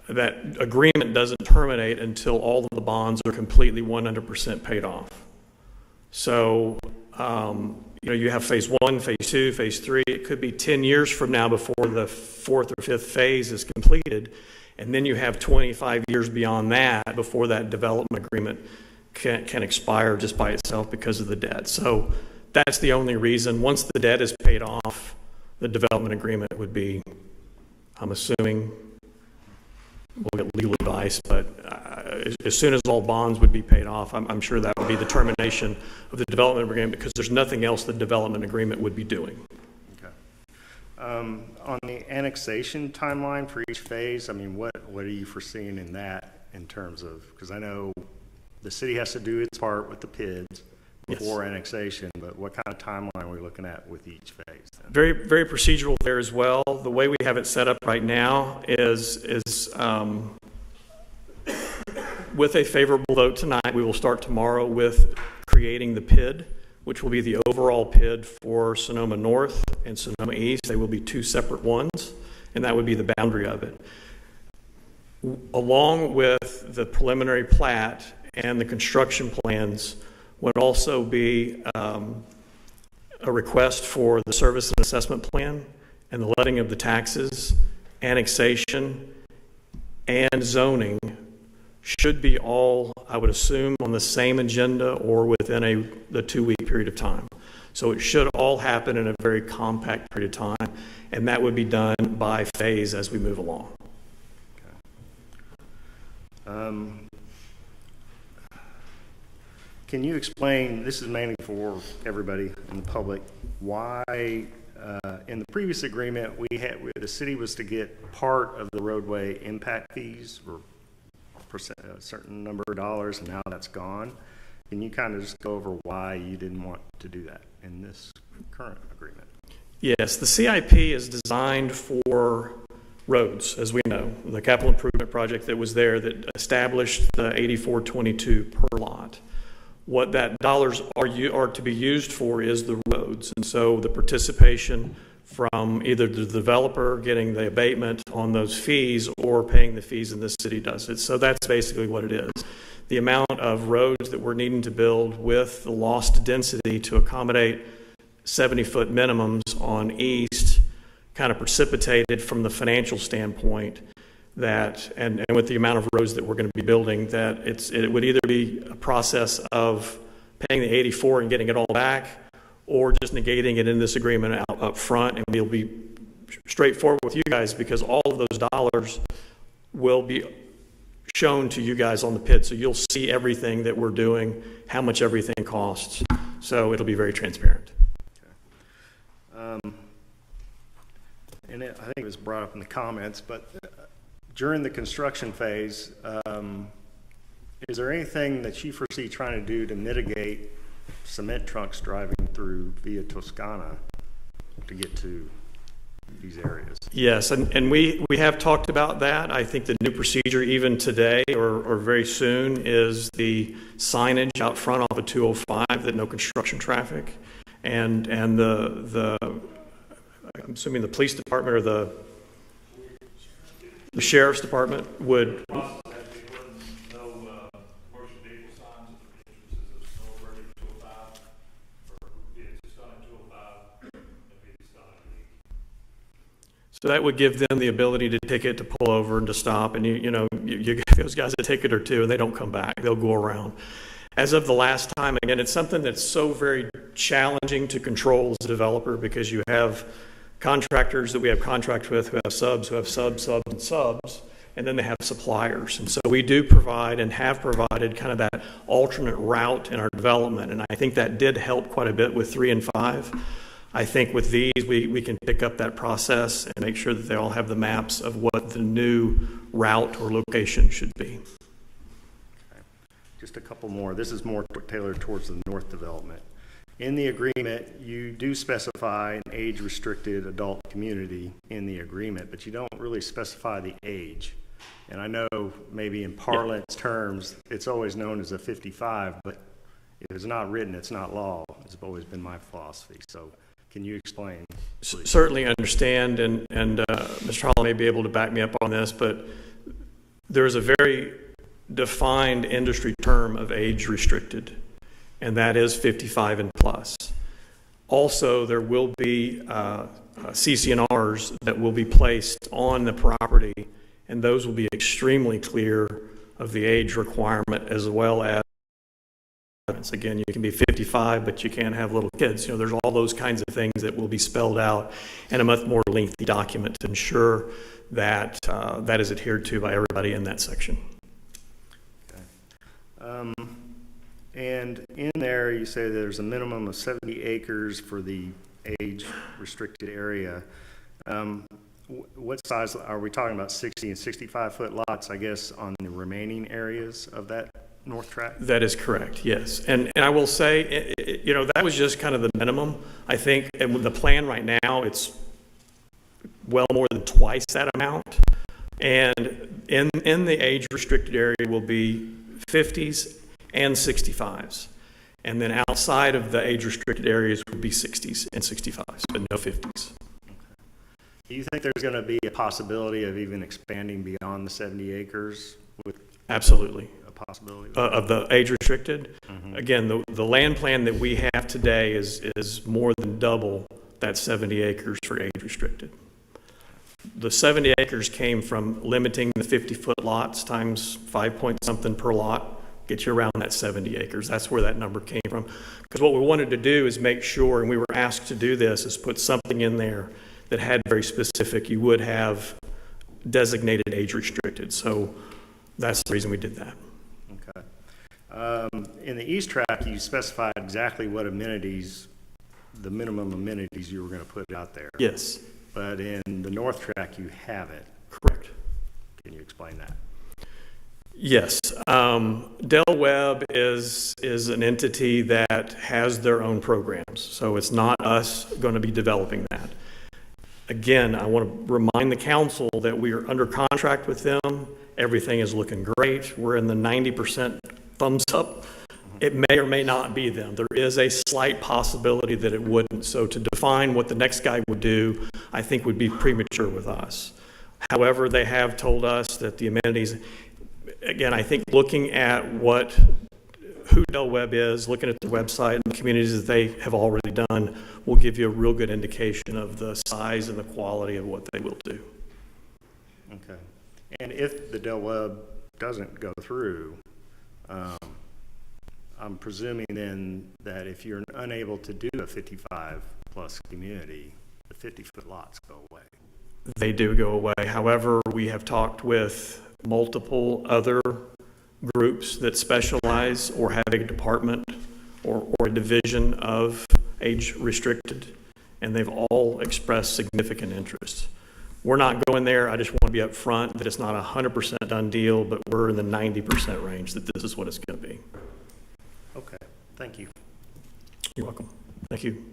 that agreement doesn't terminate until all of the bonds are completely 100% paid off. So, you have phase 1, phase 2, phase 3. It could be 10 years from now before the 4th or 5th phase is completed. And then you have 25 years beyond that before that development agreement can expire just by itself because of the debt. So that's the only reason. Once the debt is paid off, the development agreement would be, I'm assuming, we'll get legal advice, but as soon as all bonds would be paid off, I'm sure that would be the termination of the development agreement, because there's nothing else the development agreement would be doing. Okay. On the annexation timeline for each phase, I mean, what are you foreseeing in that in terms of, because I know the city has to do its part with the PIDs before annexation, but what kind of timeline are we looking at with each phase then? Very, very procedural there as well. The way we have it set up right now is with a favorable vote tonight, we will start tomorrow with creating the PID, which will be the overall PID for Sonoma North and Sonoma East. They will be 2 separate ones, and that would be the boundary of it. Along with the preliminary plat and the construction plans would also be a request for the service and assessment plan and the letting of the taxes, annexation, and zoning should be all, I would assume, on the same agenda or within the 2-week period of time. So it should all happen in a very compact period of time, and that would be done by phase as we move along. Okay. Can you explain, this is mainly for everybody in the public, why in the previous agreement the city was to get part of the roadway impact fees or a certain number of dollars, and now that's gone? Can you kind of just go over why you didn't want to do that in this current agreement? Yes, the CIP is designed for roads, as we know. The capital improvement project that was there that established the 8422 per lot. What that dollars are to be used for is the roads. And so the participation from either the developer getting the abatement on those fees or paying the fees, and the city does it. So that's basically what it is. The amount of roads that we're needing to build with the lost density to accommodate 70-foot minimums on east kind of precipitated from the financial standpoint that, and with the amount of roads that we're going to be building, that it would either be a process of paying the 84 and getting it all back, or just negating it in this agreement up front, and we'll be straightforward with you guys because all of those dollars will be shown to you guys on the PID, so you'll see everything that we're doing, how much everything costs, so it'll be very transparent. Okay. And I think it was brought up in the comments, but during the construction phase, is there anything that you foresee trying to do to mitigate cement trucks driving through via Toscana to get to these areas? Yes, and we have talked about that. I think the new procedure even today or very soon is the signage out front off of 205 that no construction traffic, and the I'm assuming the police department or the sheriff's department would. So that would give them the ability to ticket, to pull over, and to stop. And you give those guys a ticket or two, and they don't come back. They'll go around. As of the last time, again, it's something that's so very challenging to control as a developer because you have contractors that we have contracts with who have subs, and subs, and then they have suppliers. And so we do provide and have provided kind of that alternate route in our development. And I think that did help quite a bit with 3 and 5. I think with these, we can pick up that process and make sure that they all have the maps of what the new route or location should be. Okay. Just a couple more. This is more tailored towards the north development. In the agreement, you do specify an age-restricted adult community in the agreement, but you don't really specify the age. And I know maybe in parlance terms, it's always known as a 55, but if it's not written, it's not law. It's always been my philosophy. So can you explain, please? Certainly understand, and Mr. Hall may be able to back me up on this, but there is a very defined industry term of age-restricted, and that is 55 and plus. Also, there will be CC&Rs that will be placed on the property, and those will be extremely clear of the age requirement, as well as, again, you can be 55, but you can't have little kids. You know, there's all those kinds of things that will be spelled out in a much more lengthy document to ensure that that is adhered to by everybody in that section. Okay. And in there, you say there's a minimum of 70 acres for the age-restricted area. What size are we talking about? 60 and 65-foot lots, I guess, on the remaining areas of that north tract? That is correct, yes. And I will say, you know, that was just kind of the minimum. I think and with the plan right now, it's well more than twice that amount. And in the age-restricted area will be 50s and 65s. And then outside of the age-restricted areas would be 60s and 65s, but no 50s. Do you think there's going to be a possibility of even expanding beyond the 70 acres? Absolutely. A possibility? Of the age-restricted? Mm-hmm. Again, the land plan that we have today is more than double that 70 acres for age-restricted. The 70 acres came from limiting the 50-foot lots times 5 point something per lot, get you around that 70 acres. That's where that number came from. Because what we wanted to do is make sure, and we were asked to do this, is put something in there that had very specific, you would have designated age restricted. So that's the reason we did that. Okay. In the east tract, you specified exactly what amenities, the minimum amenities you were going to put out there. Yes. But in the north tract, you haven't. Correct. Can you explain that? Yes. Del Webb is an entity that has their own programs. So it's not us going to be developing that. Again, I want to remind the council that we are under contract with them. Everything is looking great. We're in the 90% thumbs up. It may or may not be them. There is a slight possibility that it wouldn't. So to define what the next guy would do, I think would be premature with us. However, they have told us that the amenities, again, I think looking at who Del Webb is, looking at the website and the communities that they have already done, will give you a real good indication of the size and the quality of what they will do. Okay. And if the Del Webb doesn't go through, I'm presuming then that if you're unable to do a 55-plus community, the 50-foot lots go away. They do go away. However, we have talked with multiple other groups that specialize or have a department or a division of age restricted, and they've all expressed significant interest. We're not going there. I just want to be up front that it's not a 100% done deal, but we're in the 90% range that this is what it's going to be. Okay, thank you. You're welcome. Thank you.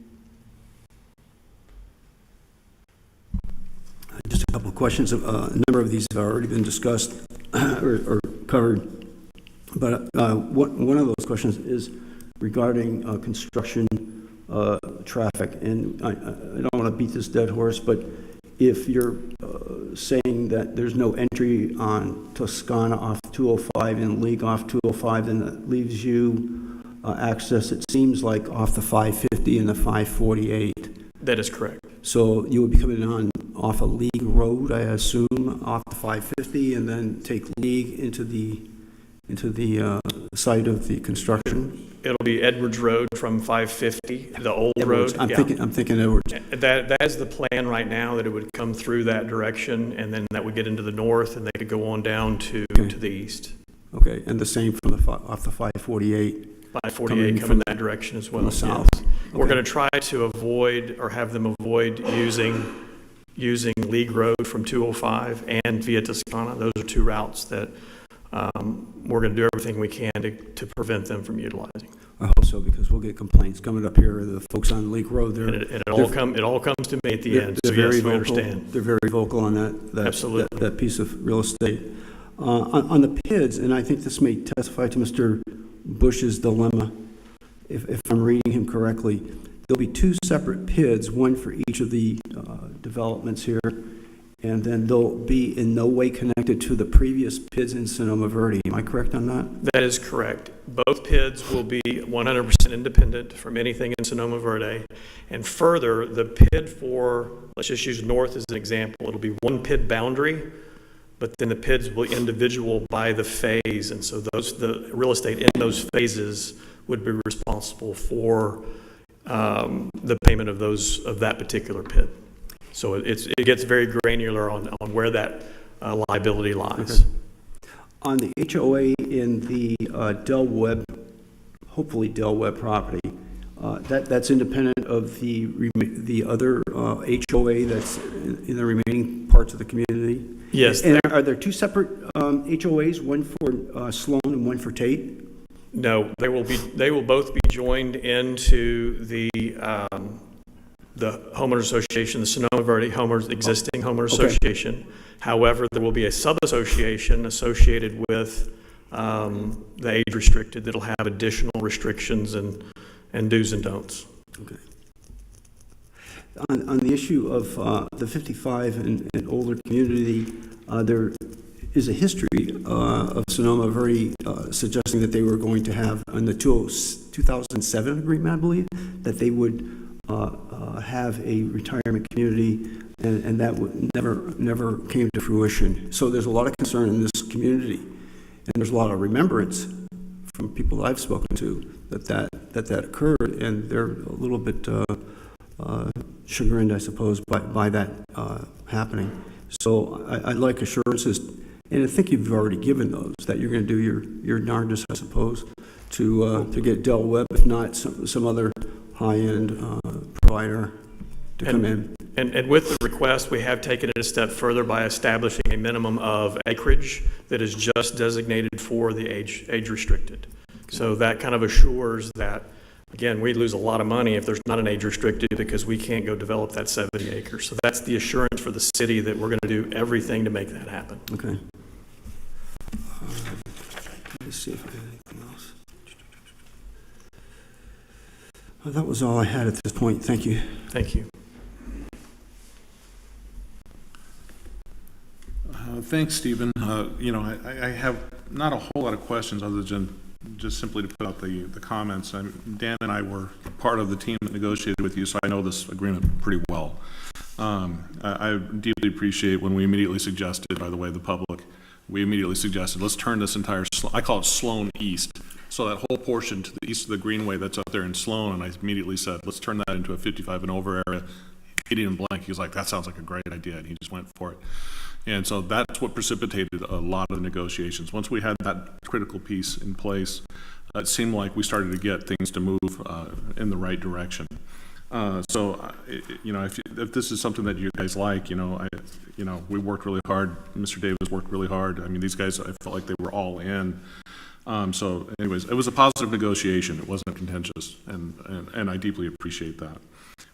Just a couple of questions. A number of these have already been discussed or covered, but one of those questions is regarding construction traffic. And I don't want to beat this dead horse, but if you're saying that there's no entry on Toscana off 205 and League off 205, then that leaves you access, it seems like, off the 550 and the 548. That is correct. So you would be coming on off a League Road, I assume, off the 550, and then take League into the into the site of the construction? It'll be Edwards Road from 550, the old Edwards. road. I'm thinking Edwards. That is the plan right now, that it would come through that direction, and then that would get into the north, and they could go on down to the east. Okay, and the same from off the 548? 548 coming that direction as well. From the south. Yes. Okay. We're going to try to avoid, or have them avoid using League Road from 205 and Via Toscana. Those are two routes that we're going to do everything we can to prevent them from utilizing. I hope so, because we'll get complaints coming up here. The folks on League Road, It all comes to me at the end. They're So very yes, we vocal. understand. They're very vocal on that. Absolutely. That piece of real estate. On the PIDs, and I think this may testify to Mr. Bush's dilemma, if I'm reading him correctly, there'll be two separate PIDs, one for each of the developments here, and then they'll be in no way connected to the previous PIDs in Sonoma Verde. Am I correct on that? That is correct. Both PIDs will be 100% independent from anything in Sonoma Verde. And further, the PID for, let's just use north as an example, it'll be one PID boundary, but then the PIDs will be individual by the phase. And so the real estate in those phases would be responsible for the payment of that particular PID. So it gets very granular on where that liability lies. Okay. On the HOA in the Del Webb, hopefully Del Webb property, that's independent of the other HOA that's in the remaining parts of the community? Yes. And are there two separate HOAs, one for Sloan and one for Tate? No, they will both be joined into the homeowners association, the Sonoma Verde existing homeowners association. However, there will be a sub-association associated with the age restricted that'll have additional restrictions and do's and don'ts. Okay. On the issue of the 55 and older community, there is a history of Sonoma Verde suggesting that they were going to have, in the 2007 agreement, I believe, that they would have a retirement community, and that would never came to fruition. So there's a lot of concern in this community, and there's a lot of remembrance from people that I've spoken to that occurred, and they're a little bit chagrined, I suppose, by that happening. So I'd like assurances, and I think you've already given those, that you're going to do your darndest, I suppose, to get Del Webb, if not some other high-end provider to come in. And with the request, we have taken it a step further by establishing a minimum of acreage that is just designated for the age restricted. So that kind of assures that, again, we lose a lot of money if there's not an age restricted, because we can't go develop that 70 acres. So that's the assurance for the city that we're going to do everything to make that happen. Okay. Let me see if I have anything else. Well, that was all I had at this point. Thank you. Thank you. Thanks, Stephen. I have not a whole lot of questions other than just simply to put out the comments. Dan and I were part of the team that negotiated with you, so I know this agreement pretty well. I deeply appreciate when we immediately suggested, by the way, the public, we immediately suggested, let's turn this entire, I call it Sloan East. So that whole portion to the east of the Greenway that's up there in Sloan, and I immediately said, let's turn that into a 55 and over area. He didn't blank. He was like, that sounds like a great idea, and he just went for it. And so that's what precipitated a lot of the negotiations. Once we had that critical piece in place, it seemed like we started to get things to move in the right direction. If this is something that you guys like, we worked really hard. Mr. Davis worked really hard. I mean, these guys, I felt like they were all in. So anyways, it was a positive negotiation. It wasn't contentious, and I deeply appreciate that.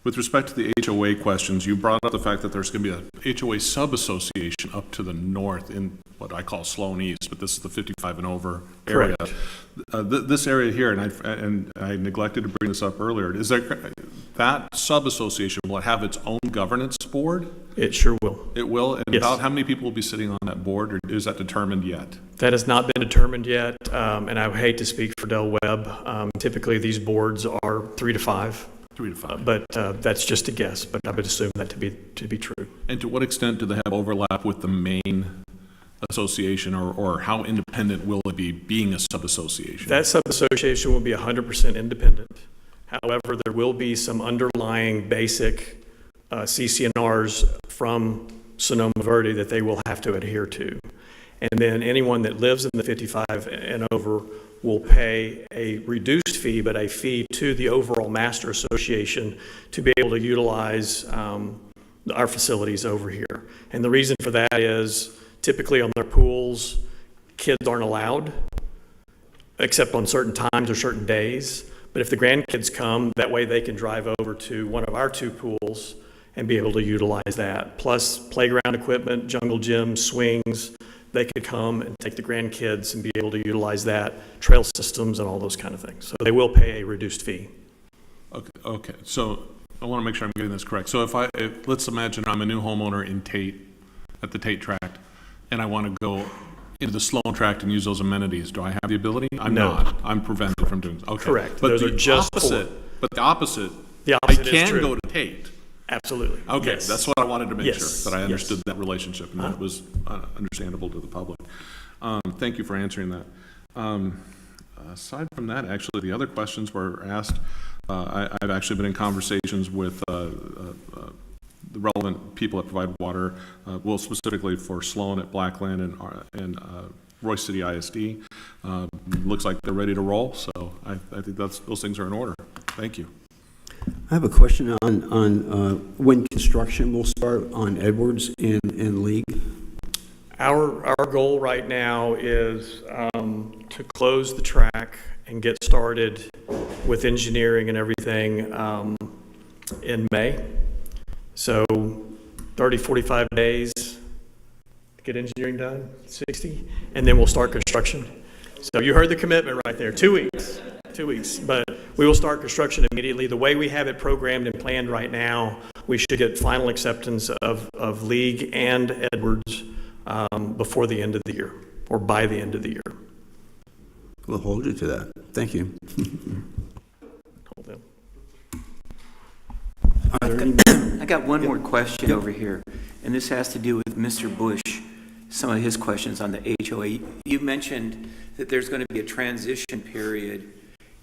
With respect to the HOA questions, you brought up the fact that there's going to be a HOA sub-association up to the north in what I call Sloan East, but this is the 55 and over area. Correct. This area here, and I neglected to bring this up earlier, is that sub-association, will it have its own governance board? It sure will. It will? And Yes. about how many people will be sitting on that board, or is that determined yet? That has not been determined yet, and I would hate to speak for Del Webb. Typically, these boards are 3 to 5. 3 to 5. But that's just a guess, but I would assume that to be true. And to what extent do they have overlap with the main association, or how independent will it be being a sub-association? That sub-association will be 100% independent. However, there will be some underlying basic CCNRs from Sonoma Verde that they will have to adhere to. And then anyone that lives in the 55 and over will pay a reduced fee, but a fee to the overall master association to be able to utilize our facilities over here. And the reason for that is typically on their pools, kids aren't allowed, except on certain times or certain days. But if the grandkids come, that way they can drive over to one of our two pools and be able to utilize that. Plus playground equipment, jungle gyms, swings, they could come and take the grandkids and be able to utilize that, trail systems and all those kind of things. So they will pay a reduced fee. Okay. So I want to make sure I'm getting this correct. So if let's imagine I'm a new homeowner in Tate, at the Tate tract, and I want to go into the Sloan tract and use those amenities, do I have the ability? I'm not. I'm prevented from doing so. Okay. Correct. But those are just but the opposite, I can go to Tate. Absolutely. Okay, yes. That's what I wanted to make yes. sure, that I understood that relationship, and that it was understandable to the public. Thank you for answering that. Aside from that, actually, the other questions were asked. I've actually been in conversations with the relevant people that provide water, well, specifically for Sloan at Blackland and Royce City ISD. Looks like they're ready to roll, so I think those things are in order. Thank you. I have a question on when construction will start on Edwards and League. Our goal right now is to close the track and get started with engineering and everything in May. So 30, 45 days to get engineering done, 60, and then we'll start construction. So you heard the commitment right there, 2 weeks. 2 weeks, but we will start construction immediately. The way we have it programmed and planned right now, we should get final acceptance of League and Edwards before the end of the year, or by the end of the year. We'll hold you to that. Thank you. Hold them. I got one more question over here, and this has to do with Mr. Bush, some of his questions on the HOA. You mentioned that there's going to be a transition period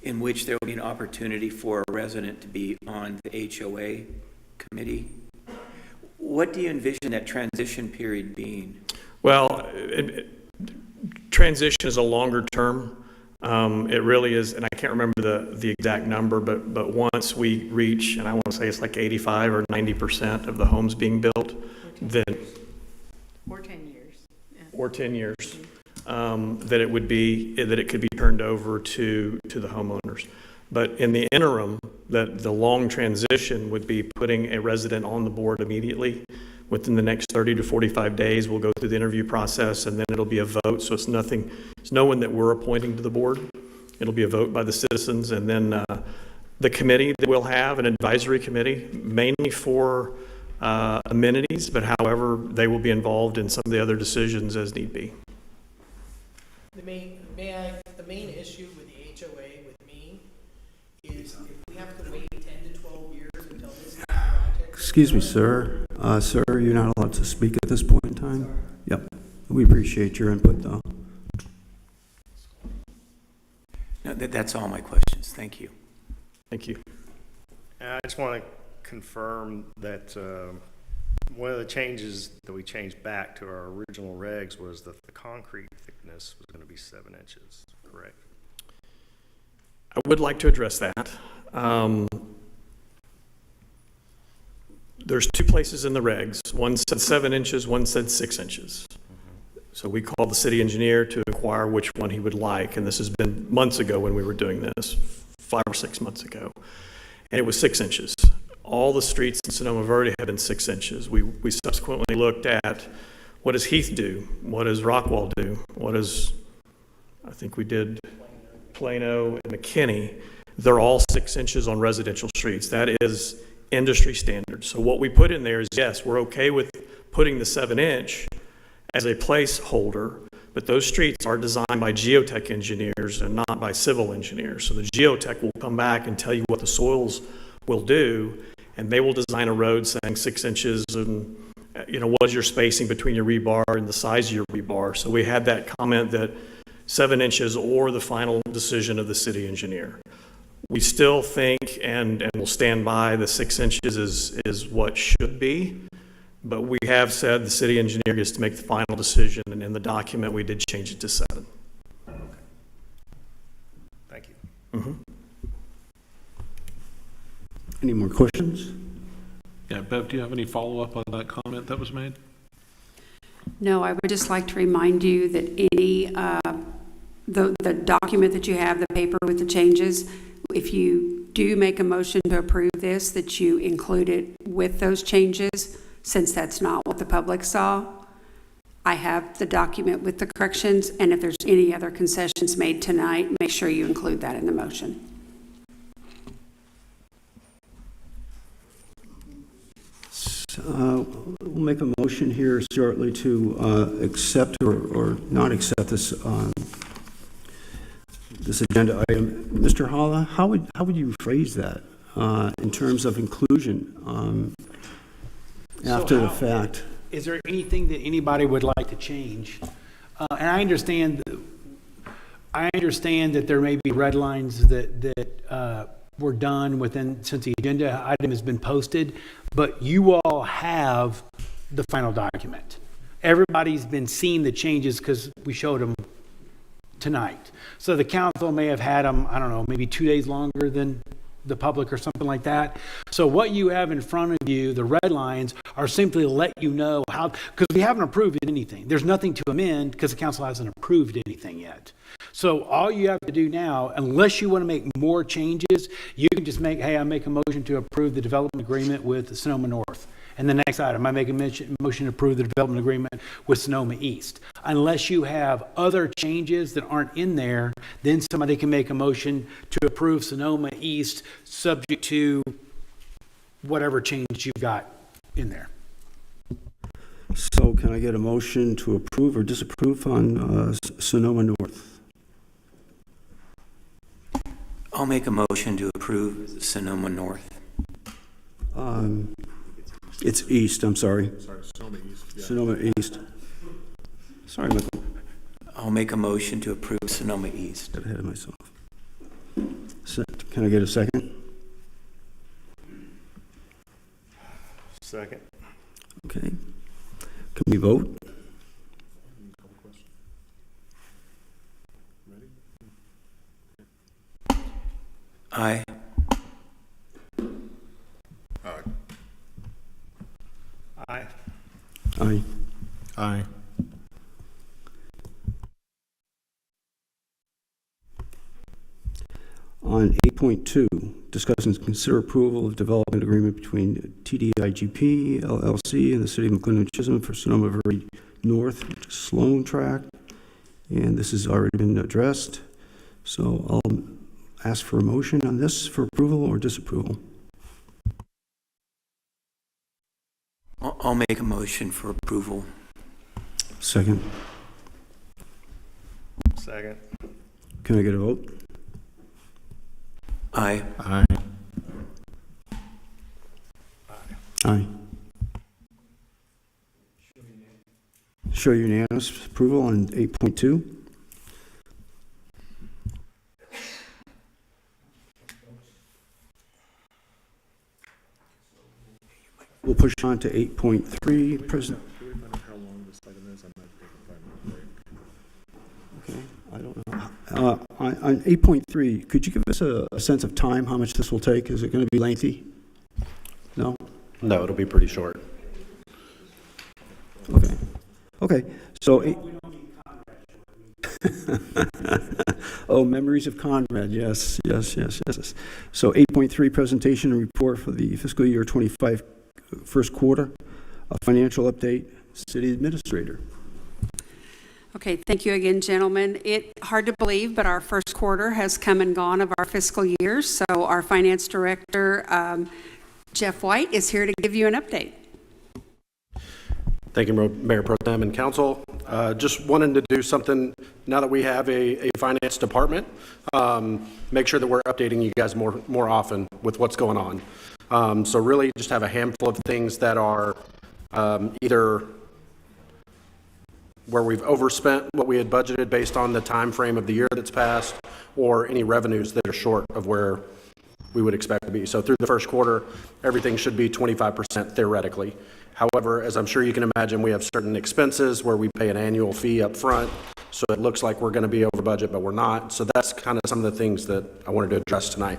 in which there will be an opportunity for a resident to be on the HOA committee. What do you envision that transition period being? Well, transition is a longer term. It really is, and I can't remember the exact number, but once we reach, and I want to say it's like 85 or 90% of the homes being built, then or 10 years. Yeah. Or 10 years. That it could be turned over to the homeowners. But in the interim, the long transition would be putting a resident on the board immediately. Within the next 30 to 45 days, we'll go through the interview process, and then it'll be a vote. So it's no one that we're appointing to the board. It'll be a vote by the citizens, and then the committee that we'll have, an advisory committee, mainly for amenities, but however, they will be involved in some of the other decisions as need be. The main issue with the HOA with me is if we have to wait 10 to 12 years until this project. Excuse me, sir. Sir, you're not allowed to speak at this point in time. Sorry. Yep. We appreciate your input, though. No, that's all my questions. Thank you. Thank you. I just want to confirm that one of the changes that we changed back to our original regs was that the concrete thickness was going to be 7 inches, correct? I would like to address that. There's two places in the regs. One said 7 inches, one said 6 inches. So we called the city engineer to inquire which one he would like, and this has been months ago when we were doing this, 5 or 6 months ago, and it was 6 inches. All the streets in Sonoma Verde have been 6 inches. We subsequently looked at what does Heath do? What does Rockwall do? What does, I think we did Plano and McKinney. They're all 6 inches on residential streets. That is industry standard. So what we put in there is, yes, we're okay with putting the 7-inch as a placeholder, but those streets are designed by geotech engineers and not by civil engineers. So the geotech will come back and tell you what the soils will do, and they will design a road saying 6 inches and what is your spacing between your rebar and the size of your rebar? So we had that comment that 7 inches or the final decision of the city engineer. We still think and will stand by the 6 inches is what should be, but we have said the city engineer gets to make the final decision, and in the document we did change it to 7. Thank you. Mm-hmm. Any more questions? Yeah, Bev, do you have any follow-up on that comment that was made? No, I would just like to remind you that any, the document that you have, the paper with the changes, if you do make a motion to approve this, that you include it with those changes, since that's not what the public saw. I have the document with the corrections, and if there's any other concessions made tonight, make sure you include that in the motion. We'll make a motion here shortly to accept or not accept this this agenda item. Mr. Holla, how would you phrase that in terms of inclusion after the fact? Is there anything that anybody would like to change? And I understand that there may be red lines that were done since the agenda item has been posted, but you all have the final document. Everybody's been seeing the changes because we showed them tonight. So the council may have had them, I don't know, maybe 2 days longer than the public or something like that. So what you have in front of you, the red lines, are simply to let you know how, because we haven't approved anything. There's nothing to amend because the council hasn't approved anything yet. So all you have to do now, unless you want to make more changes, you can just I make a motion to approve the development agreement with Sonoma North. And the next item, I make a motion to approve the development agreement with Sonoma East. Unless you have other changes that aren't in there, then somebody can make a motion to approve Sonoma East subject to whatever change you've got in there. So can I get a motion to approve or disapprove on Sonoma North? I'll make a motion to approve Sonoma North. It's East, I'm sorry. Sorry, Sonoma East. Yeah. Sonoma East. Sorry, Michael. I'll make a motion to approve Sonoma East. Got ahead of myself. Can I get a second? Second. Okay. Can we vote? Aye. Aye. Aye. Aye. On 8.2, discuss and consider approval of development agreement between TDIGP, LLC, and the City of McLendon-Chisholm for Sonoma Verde North Sloan Track. And this has already been addressed. So I'll ask for a motion on this for approval or disapproval. I'll make a motion for approval. Second. Second. Can I get a vote? Aye. Aye. Aye. Show unanimous approval on 8.2. We'll push on to 8.3. President. How long this item is? I might take a 5-minute break. Okay, I don't know. On 8.3, could you give us a sense of time, how much this will take? Is it going to be lengthy? No? No, it'll be pretty short. Okay. Okay, so... Oh, memories of Conrad, yes. So 8.3, presentation and report for the fiscal year 25 first quarter, a financial update, city administrator. Okay, thank you again, gentlemen. It's hard to believe, but our first quarter has come and gone of our fiscal year. So our finance director, Jeff White, is here to give you an update. Thank you, Mayor Pro Tem and Council. Just wanted to do something now that we have a finance department, make sure that we're updating you guys more often with what's going on. So really just have a handful of things that are either where we've overspent what we had budgeted based on the time frame of the year that's passed, or any revenues that are short of where we would expect to be. So through the first quarter, everything should be 25% theoretically. However, as I'm sure you can imagine, we have certain expenses where we pay an annual fee up front, so it looks like we're going to be over budget, but we're not. So that's kind of some of the things that I wanted to address tonight.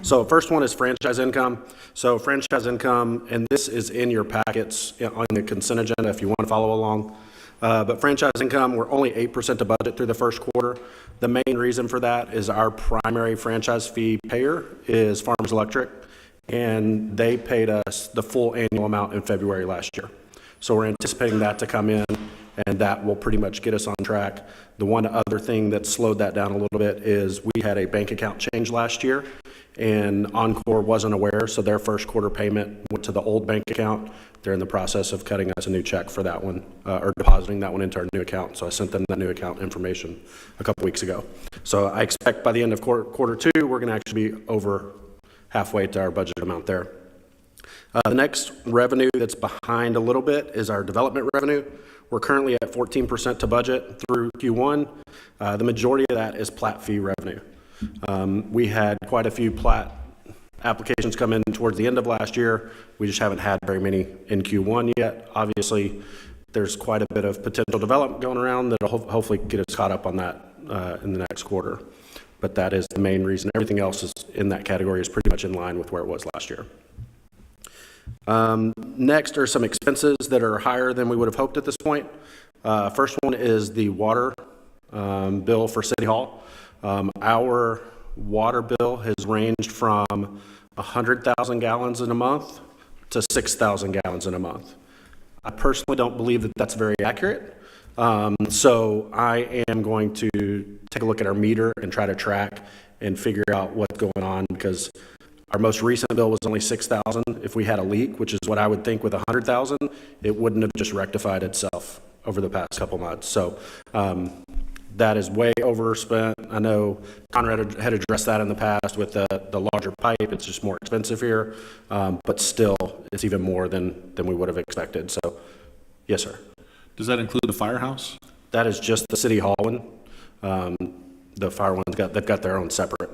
So first one is franchise income. So franchise income, and this is in your packets on the consent agenda if you want to follow along. But franchise income, we're only 8% of budget through the first quarter. The main reason for that is our primary franchise fee payer is Farmers Electric, and they paid us the full annual amount in February last year. So we're anticipating that to come in, and that will pretty much get us on track. The one other thing that slowed that down a little bit is we had a bank account change last year, and Encore wasn't aware, so their first quarter payment went to the old bank account. They're in the process of cutting us a new check for that one, or depositing that one into our new account. So I sent them that new account information a couple weeks ago. So I expect by the end of quarter two, we're going to actually be over halfway to our budget amount there. The next revenue that's behind a little bit is our development revenue. We're currently at 14% to budget through Q1. The majority of that is plat fee revenue. We had quite a few plat applications come in towards the end of last year. We just haven't had very many in Q1 yet. Obviously, there's quite a bit of potential development going around that'll hopefully get us caught up on that in the next quarter. But that is the main reason. Everything else is in that category is pretty much in line with where it was last year. Next are some expenses that are higher than we would have hoped at this point. First one is the water bill for City Hall. Our water bill has ranged from 100,000 gallons in a month to 6,000 gallons in a month. I personally don't believe that that's very accurate. So I am going to take a look at our meter and try to track and figure out what's going on, because our most recent bill was only 6,000. If we had a leak, which is what I would think with 100,000, it wouldn't have just rectified itself over the past couple months. So that is way overspent. I know Conrad had addressed that in the past with the larger pipe. It's just more expensive here, but still, it's even more than we would have expected. So, yes, sir. Does that include the firehouse? That is just the City Hall one. The fire one's they've got their own separate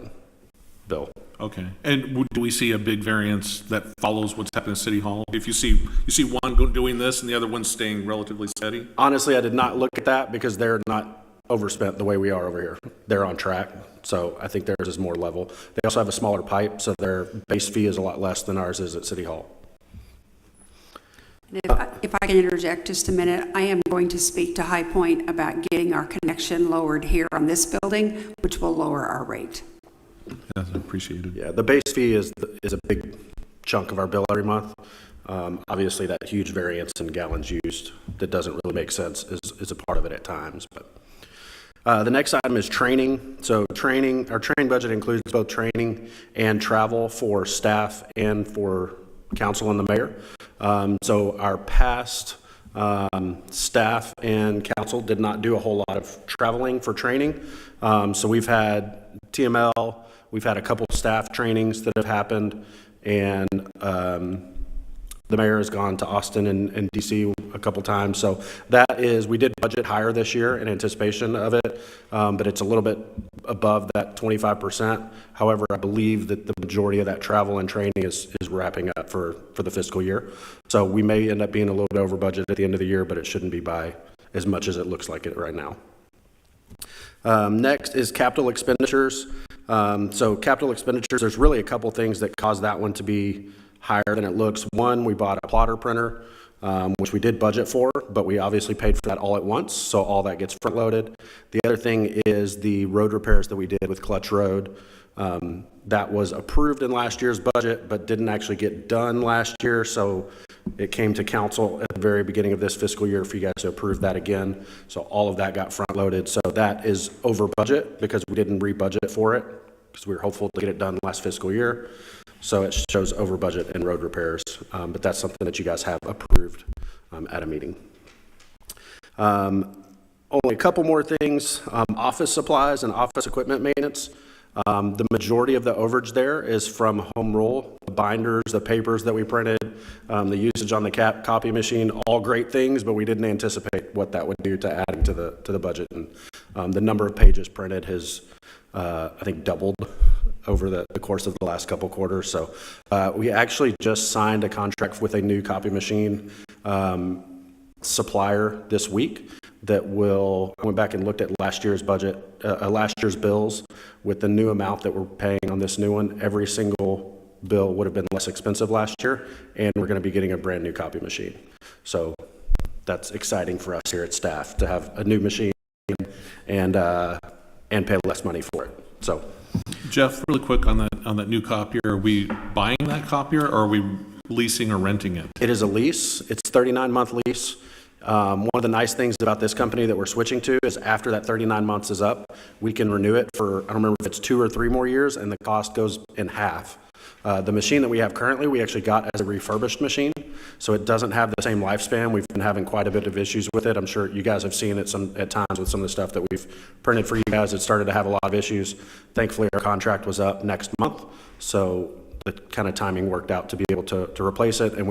bill. Okay. And do we see a big variance that follows what's happening at City Hall? If you see one doing this and the other one's staying relatively steady? Honestly, I did not look at that because they're not overspent the way we are over here. They're on track, so I think theirs is more level. They also have a smaller pipe, so their base fee is a lot less than ours is at City Hall. If I can interject just a minute, I am going to speak to High Point about getting our connection lowered here on this building, which will lower our rate. That's appreciated. Yeah, the base fee is a big chunk of our bill every month. Obviously, that huge variance in gallons used that doesn't really make sense is a part of it at times. But the next item is training. So our training budget includes both training and travel for staff and for council and the mayor. So our past staff and council did not do a whole lot of traveling for training. So we've had TML, we've had a couple staff trainings that have happened, and the mayor has gone to Austin and DC a couple times. So we did budget higher this year in anticipation of it, but it's a little bit above that 25%. However, I believe that the majority of that travel and training is wrapping up for the fiscal year. So we may end up being a little bit over budget at the end of the year, but it shouldn't be by as much as it looks like it right now. Next is capital expenditures. So capital expenditures, there's really a couple things that cause that one to be higher than it looks. One, we bought a plotter printer, which we did budget for, but we obviously paid for that all at once, so all that gets front loaded. The other thing is the road repairs that we did with Clutch Road. That was approved in last year's budget, but didn't actually get done last year, so it came to council at the very beginning of this fiscal year for you guys to approve that again. So all of that got front loaded. So that is over budget because we didn't re-budget for it because we were hopeful to get it done last fiscal year. So it shows over budget in road repairs, but that's something that you guys have approved at a meeting. Only a couple more things. Office supplies and office equipment maintenance. The majority of the overage there is from home rule, the binders, the papers that we printed, the usage on the copy machine, all great things, but we didn't anticipate what that would do to adding to the budget. And the number of pages printed has, I think, doubled over the course of the last couple quarters. So we actually just signed a contract with a new copy machine supplier this week that I went back and looked at last year's budget, last year's bills with the new amount that we're paying on this new one. Every single bill would have been less expensive last year, and we're going to be getting a brand new copy machine. So that's exciting for us here at staff to have a new machine and pay less money for it. So, Jeff, really quick on that new copier, are we buying that copier or are we leasing or renting it? it is a lease. It's a 39-month lease. One of the nice things about this company that we're switching to is after that 39 months is up, we can renew it for, I don't remember if it's 2 or 3 more years, and the cost goes in half. The machine that we have currently, we actually got as a refurbished machine, so it doesn't have the same lifespan. We've been having quite a bit of issues with it. I'm sure you guys have seen it at times with some of the stuff that we've printed for you guys. It started to have a lot of issues. Thankfully, our contract was up next month, so the kind of timing worked out to be able to replace it. And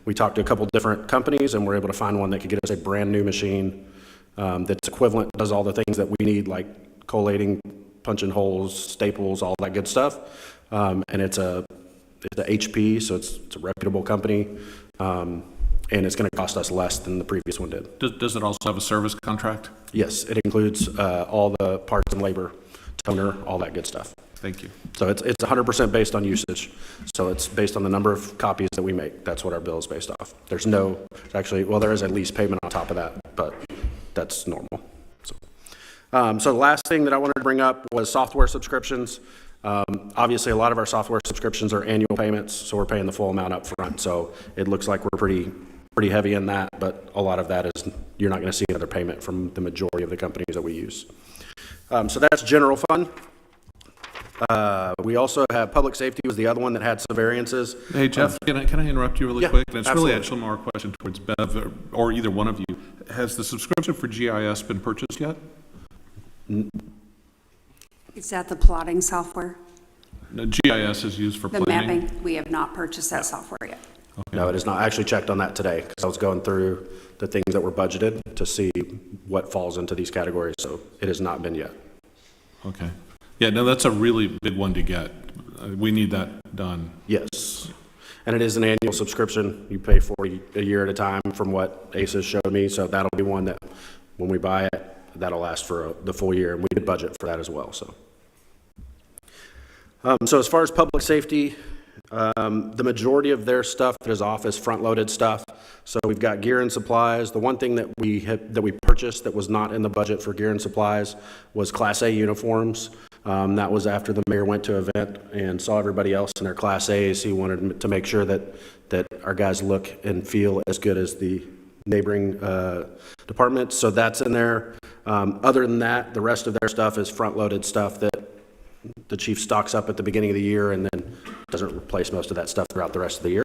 we talked to a couple different companies, and we're able to find one that could get us a brand new machine that's equivalent, does all the things that we need, like collating, punching holes, staples, all that good stuff. And it's a HP, so it's a reputable company, and it's going to cost us less than the previous one did. Does it also have a service contract? Yes, it includes all the parts and labor, toner, all that good stuff. Thank you. So it's 100% based on usage. So it's based on the number of copies that we make. That's what our bill is based off. There's no, actually, well, there is a lease payment on top of that, but that's normal. So the last thing that I wanted to bring up was software subscriptions. Obviously, a lot of our software subscriptions are annual payments, so we're paying the full amount up front. So it looks like we're pretty heavy in that, but a lot of that is, you're not going to see another payment from the majority of the companies that we use. So that's general fund. We also have public safety was the other one that had some variances. Hey, Jeff, can I interrupt you really yeah, quick? And it's absolutely. really actually more a question towards Bev or either one of you. Has the subscription for GIS been purchased yet? Is that the plotting software? No, GIS is used for The planning. mapping? We have not purchased that software yet. Okay. No, it is not. I actually checked on that today because I was going through the things that were budgeted to see what falls into these categories. So it has not been yet. Okay. Yeah, no, that's a really big one to get. We need that done. Yes. And it is an annual subscription. You pay $40 a year at a time from what ACES showed me. So that'll be one that when we buy it, that'll last for the full year. And we did budget for that as well. So as far as public safety, the majority of their stuff is office front-loaded stuff. So we've got gear and supplies. The one thing that we purchased that was not in the budget for gear and supplies was Class A uniforms. That was after the mayor went to an event and saw everybody else in their Class A's. He wanted to make sure that our guys look and feel as good as the neighboring departments. So that's in there. Other than that, the rest of their stuff is front-loaded stuff that the chief stocks up at the beginning of the year and then doesn't replace most of that stuff throughout the rest of the year.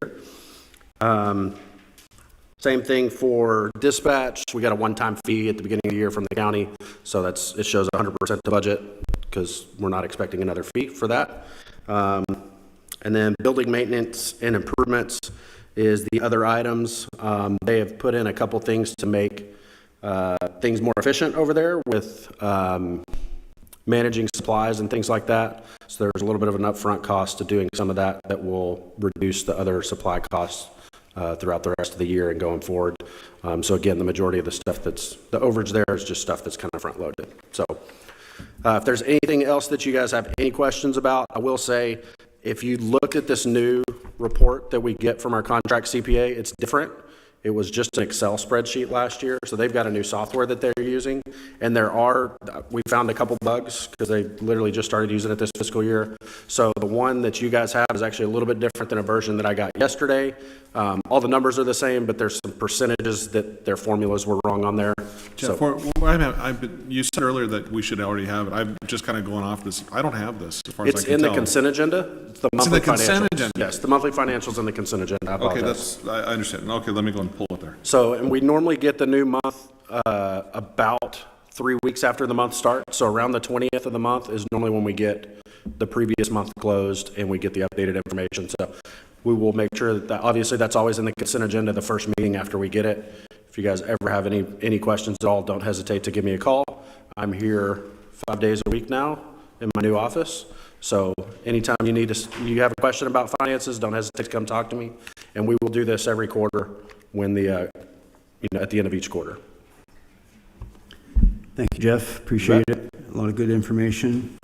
Same thing for dispatch. We got a one-time fee at the beginning of the year from the county, so it shows 100% the budget because we're not expecting another fee for that. And then building maintenance and improvements is the other items. They have put in a couple things to make things more efficient over there with managing supplies and things like that. So there's a little bit of an upfront cost to doing some of that will reduce the other supply costs throughout the rest of the year and going forward. So again, the majority of the stuff the overage there is just stuff that's kind of front loaded. So if there's anything else that you guys have any questions about, I will say, if you look at this new report that we get from our contract CPA, it's different. It was just an Excel spreadsheet last year, so they've got a new software that they're using, and we found a couple bugs because they literally just started using it this fiscal year. So the one that you guys have is actually a little bit different than a version that I got yesterday. All the numbers are the same, but there's some percentages that their formulas were wrong on there. Jeff, you said earlier that we should already have it. I'm just kind of going off this. I don't have this as far as I can tell. It's in the consent agenda. It's in the consent agenda? Yes, the monthly financials in the consent agenda. Okay, I understand. Okay, let me go and pull it there. So, and we normally get the new month about 3 weeks after the month starts. So around the 20th of the month is normally when we get the previous month closed and we get the updated information. So we will make sure that, obviously that's always in the consent agenda, the first meeting after we get it. If you guys ever have any questions at all, don't hesitate to give me a call. I'm here 5 days a week now in my new office. So anytime you have a question about finances, don't hesitate to come talk to me. And we will do this every quarter when at the end of each quarter. Thank you, Jeff. Appreciate it. A lot of good information.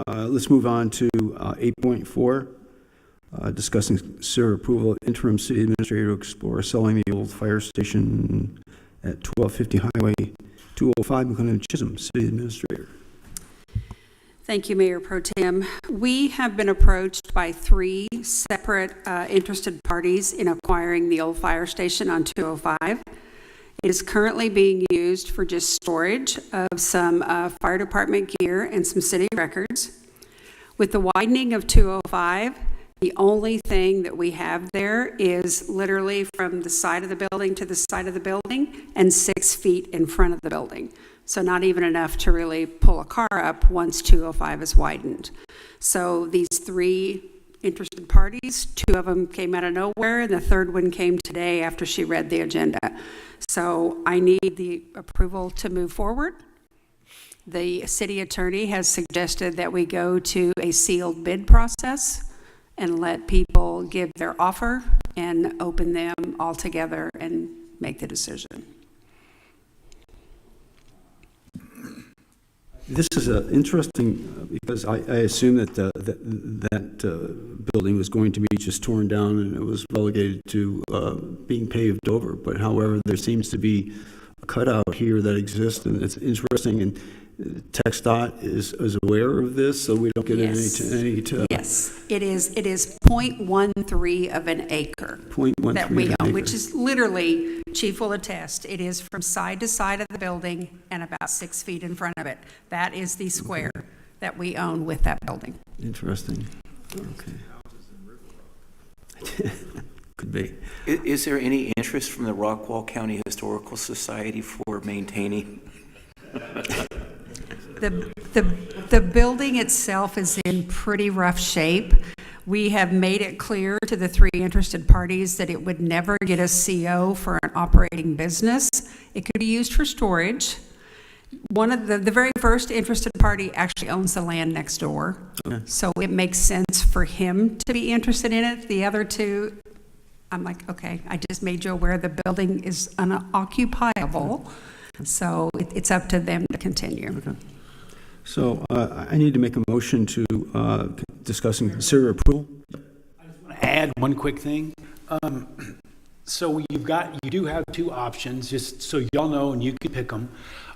Let's move on to 8.4, discussing consider approval of interim city administrator to explore selling the old fire station at 1250 Highway 205, McLendon-Chisholm, city administrator. Thank you, Mayor Pro Tem. We have been approached by 3 separate interested parties in acquiring the old fire station on 205. It is currently being used for just storage of some fire department gear and some city records. With the widening of 205, the only thing that we have there is literally from the side of the building to the side of the building and 6 feet in front of the building. So not even enough to really pull a car up once 205 is widened. So these 3 interested parties, 2 of them came out of nowhere, and the 3rd one came today after she read the agenda. So I need the approval to move forward. The city attorney has suggested that we go to a sealed bid process and let people give their offer and open them all together and make the decision. This is interesting because I assume that that building was going to be just torn down and it was relegated to being paved over. But however, there seems to be a cutout here that exists, and it's interesting. And TxDOT is aware of this, so we don't get any. Yes, it is 0.13 of an acre that we own, which is literally, Chief will attest, it is from side to side of the building and about 6 feet in front of it. That is the square that we own with that building. Interesting. Okay. Could be. Is there any interest from the Rockwall County Historical Society for maintaining? The building itself is in pretty rough shape. We have made it clear to the 3 interested parties that it would never get a CO for an operating business. It could be used for storage. One of the very first interested party actually owns the land next door. Okay. So it makes sense for him to be interested in it. The other 2, I'm like, okay, I just made you aware the building is unoccupiable. So it's up to them to continue. Okay. So I need to make a motion to discuss and consider approval. I just want to add one quick thing. So you do have 2 options, just so y'all know, and you can pick them.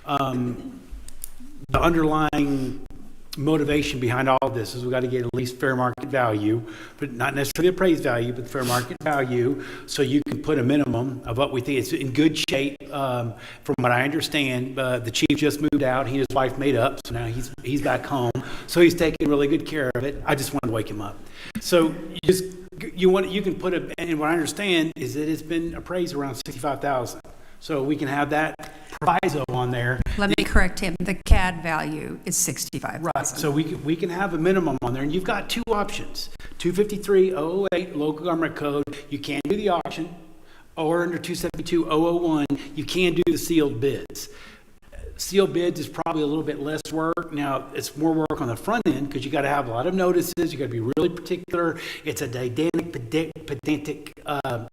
The underlying motivation behind all of this is we've got to get at least fair market value, but not necessarily appraised value, but fair market value, so you can put a minimum of what we think is in good shape. From what I understand, the chief just moved out. He and his wife made up, so now he's back home. So he's taking really good care of it. I just wanted to wake him up. So you can put a, and what I understand is that it's been appraised around $65,000. So we can have that proviso on there. Let me correct him. The CAD value is $65,000. Right. So we can have a minimum on there, and you've got 2 options. 253-008 local government code, you can do the auction, or under 272-001, you can do the sealed bids. Sealed bids is probably a little bit less work. Now, it's more work on the front end because you got to have a lot of notices. You got to be really particular. It's a dynamic, pedantic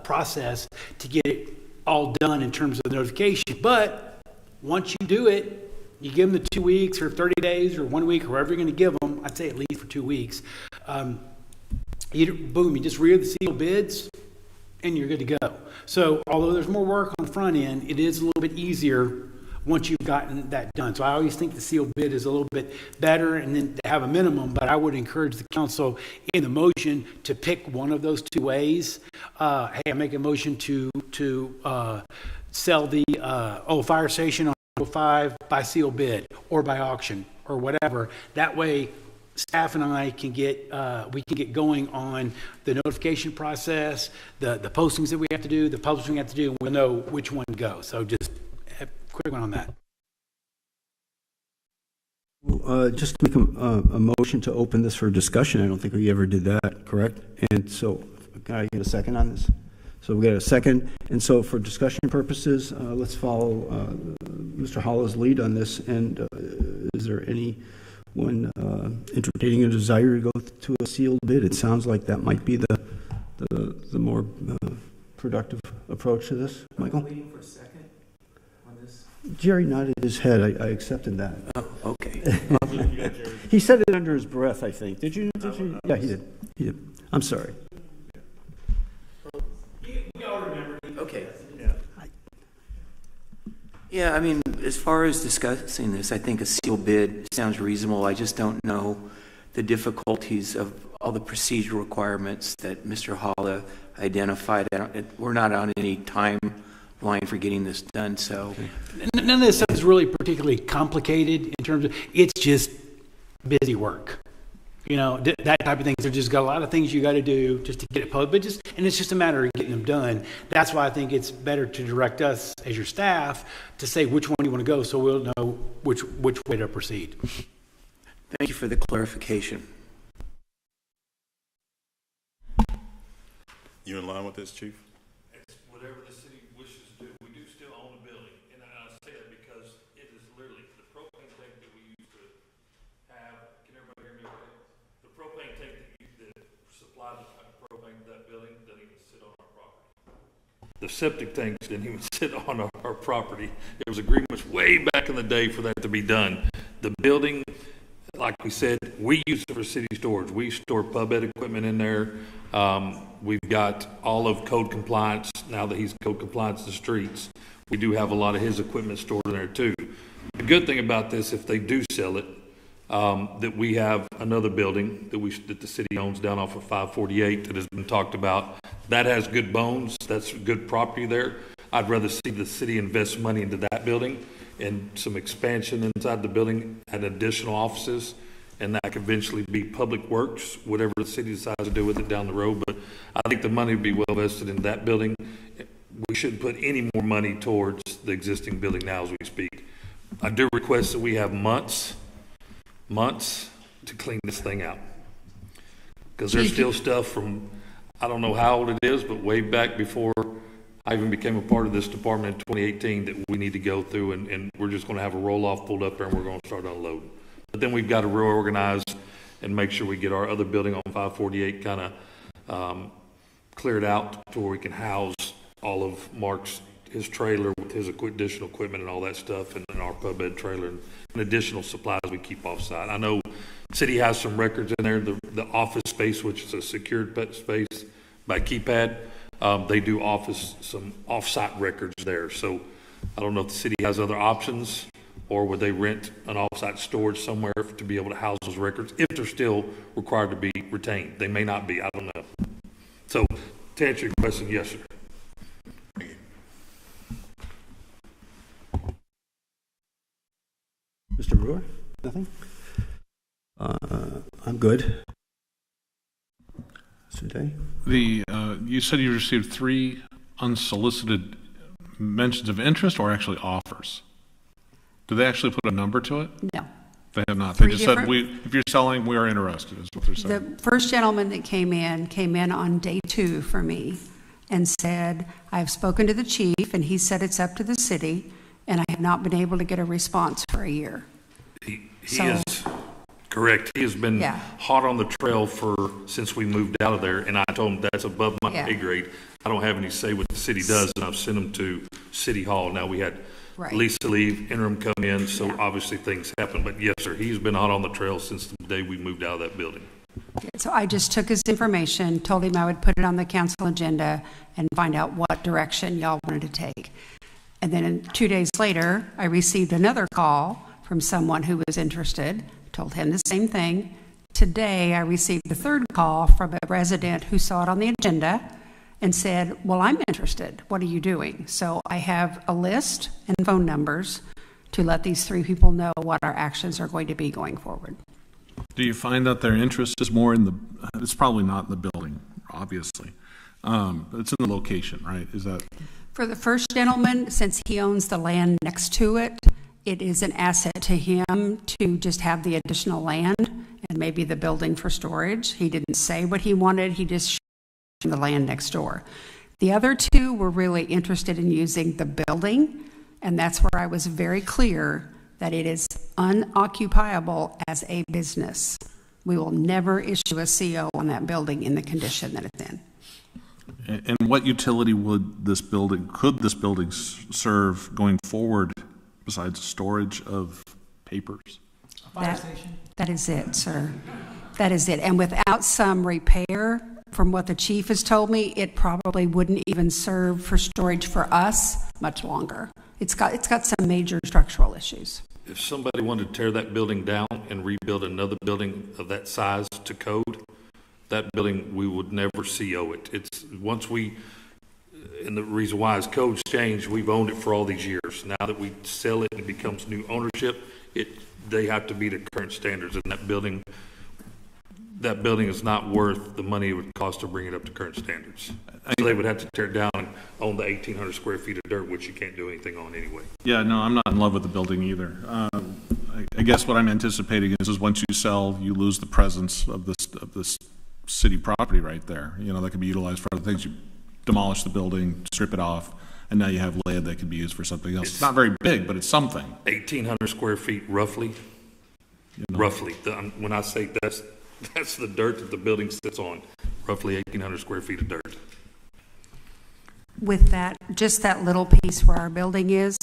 process to get it all done in terms of the notification. But once you do it, you give them the 2 weeks or 30 days or 1 week, or whatever you're going to give them. I'd say at least for 2 weeks. You just read the sealed bids and you're good to go. So although there's more work on the front end, it is a little bit easier once you've gotten that done. So I always think the sealed bid is a little bit better and then to have a minimum, but I would encourage the council in the motion to pick one of those 2 ways. Hey, I make a motion to sell the old fire station on 5 by sealed bid or by auction or whatever. That way staff and I can get we can get going on the notification process, the postings that we have to do, the publishing we have to do, and we'll know which one to go. So just a quick one on that. Just to make a motion to open this for discussion. I don't think we ever did that, correct? And so, can I get a second on this? So we got a second. And so for discussion purposes, let's follow Mr. Hollow's lead on this. And is there anyone entertaining a desire to go to a sealed bid? It sounds like that might be the more productive approach to this. Michael? Waiting for a second on this. Jerry nodded his head. I accepted that. Oh, okay. He said it under his breath, I think. Did you? Yeah, he did. He did. I'm sorry. We all remember. Okay. Yeah, I mean, as far as discussing this, I think a sealed bid sounds reasonable. I just don't know the difficulties of all the procedural requirements that Mr. Holla identified. We're not on any timeline for getting this done, so. None of this stuff is really particularly complicated in terms of, it's just busy work. You know, that type of thing. There's just got a lot of things you got to do just to get it published, and it's just a matter of getting them done. That's why I think it's better to direct us as your staff to say which one you want to go, so we'll know which way to proceed. Thank you for the clarification. You in line with this, Chief? It's whatever the city wishes to do. We do still own a building, and I say that because it is literally the propane tank that we used to have. Can everybody hear me okay? The propane tank that supplied the propane to that building doesn't even sit on our property. The septic tanks didn't even sit on our property. There was agreements way back in the day for that to be done. The building, like we said, we use it for city storage. We store pub ed equipment in there. We've got all of code compliance. Now that he's code compliance to streets, we do have a lot of his equipment stored in there too. The good thing about this, if they do sell it, that we have another building that the city owns down off of 548 that has been talked about. That has good bones. That's good property there. I'd rather see the city invest money into that building and some expansion inside the building and additional offices, and that could eventually be public works, whatever the city decides to do with it down the road. But I think the money would be well invested in that building. We shouldn't put any more money towards the existing building now as we speak. I do request that we have months to clean this thing out, because there's still stuff from, I don't know how old it is, but way back before I even became a part of this department in 2018 that we need to go through, and we're just going to have a roll-off pulled up there and we're going to start unloading. But then we've got to reorganize and make sure we get our other building on 548 kind of cleared out to where we can house all of his trailer with his additional equipment and all that stuff, and our pub ed trailer and additional supplies we keep off-site. I know the city has some records in there. The office space, which is a secured space by keypad, they do some off-site records there. So I don't know if the city has other options, or would they rent an off-site storage somewhere to be able to house those records if they're still required to be retained. They may not be, I don't know. So to answer your question, yes, sir. Mr. Brewer? Nothing? I'm good. Today? You said you received 3 unsolicited mentions of interest, or actually offers. Did they actually put a number to it? No. They have not. 3 They just said, if you're selling, we are interested, is what they're saying. The first gentleman that came in on day 2 for me and said, I've spoken to the chief and he said it's up to the city, and I have not been able to get a response for a year. He is correct. He has been hot on the trail since we moved out of there, and I told him that's above my pay grade. I don't have any say what the city does, and I've sent him to City Hall. Now, we had Lisa leave, interim come in, so obviously things happen. But yes, sir, he's been hot on the trail since the day we moved out of that building. So I just took his information, told him I would put it on the council agenda and find out what direction y'all wanted to take. And then 2 days later, I received another call from someone who was interested, told him the same thing. Today, I received a third call from a resident who saw it on the agenda and said, well, I'm interested. What are you doing? So I have a list and phone numbers to let these 3 people know what our actions are going to be going forward. Do you find that their interest is more it's probably not in the building, obviously. It's in the location, right? Is that? For the first gentleman, since he owns the land next to it, it is an asset to him to just have the additional land and maybe the building for storage. He didn't say what he wanted, he just showed the land next door. The other two were really interested in using the building, and that's where I was very clear that it is unoccupiable as a business. We will never issue a CO on that building in the condition that it's in. And what utility could this building serve going forward besides storage of papers? A fire station? That is it, sir. That is it. And without some repair, from what the chief has told me, it probably wouldn't even serve for storage for us much longer. It's got some major structural issues. If somebody wanted to tear that building down and rebuild another building of that size to code, that building, we would never CO it. It's once we, and the reason why is codes change, we've owned it for all these years. Now that we sell it and it becomes new ownership, they have to meet the current standards, and that building is not worth the money it would cost to bring it up to current standards. So they would have to tear it down and own the 1,800 square feet of dirt, which you can't do anything on anyway. Yeah, no, I'm not in love with the building either. I guess what I'm anticipating is once you sell, you lose the presence of this city property right there. You know, that could be utilized for other things. You demolish the building, strip it off, and now you have land that could be used for something else. It's not very big, but it's something. 1,800 square feet, roughly. You know? Roughly. When I say that's the dirt that the building sits on, roughly 1,800 square feet of dirt. With that, just that little piece where our building is,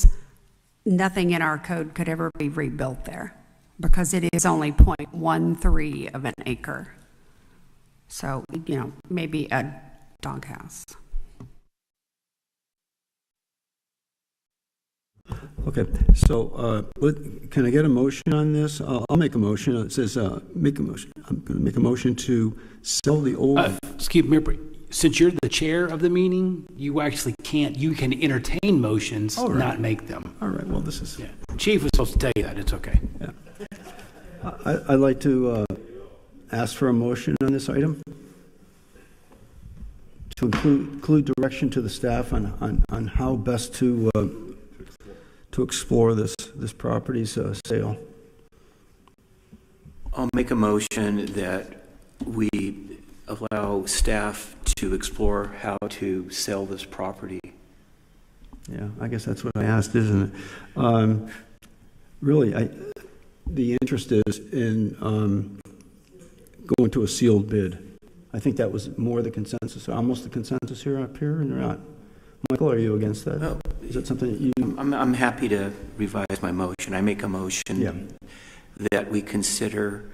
nothing in our code could ever be rebuilt there because it is only 0.13 of an acre. So, you know, maybe a doghouse. Okay, so can I get a motion on this? I'll make a motion. It says make a motion. I'm going to make a motion to sell the old. Excuse me, since you're the chair of the meeting, you actually can't. You can entertain motions, right. Not make them. All right. Well, this is. Yeah. Chief was supposed to tell you that. It's okay. Yeah. I'd like to ask for a motion on this item to include direction to the staff on how best to explore this property's sale. I'll make a motion that we allow staff to explore how to sell this property. Yeah, I guess that's what I asked, isn't it? Really, the interest is in going to a sealed bid. I think that was more the consensus, almost the consensus here up here, and not. Michael, are you against that? Well, is that something that you? I'm happy to revise my motion. I make a motion that we consider,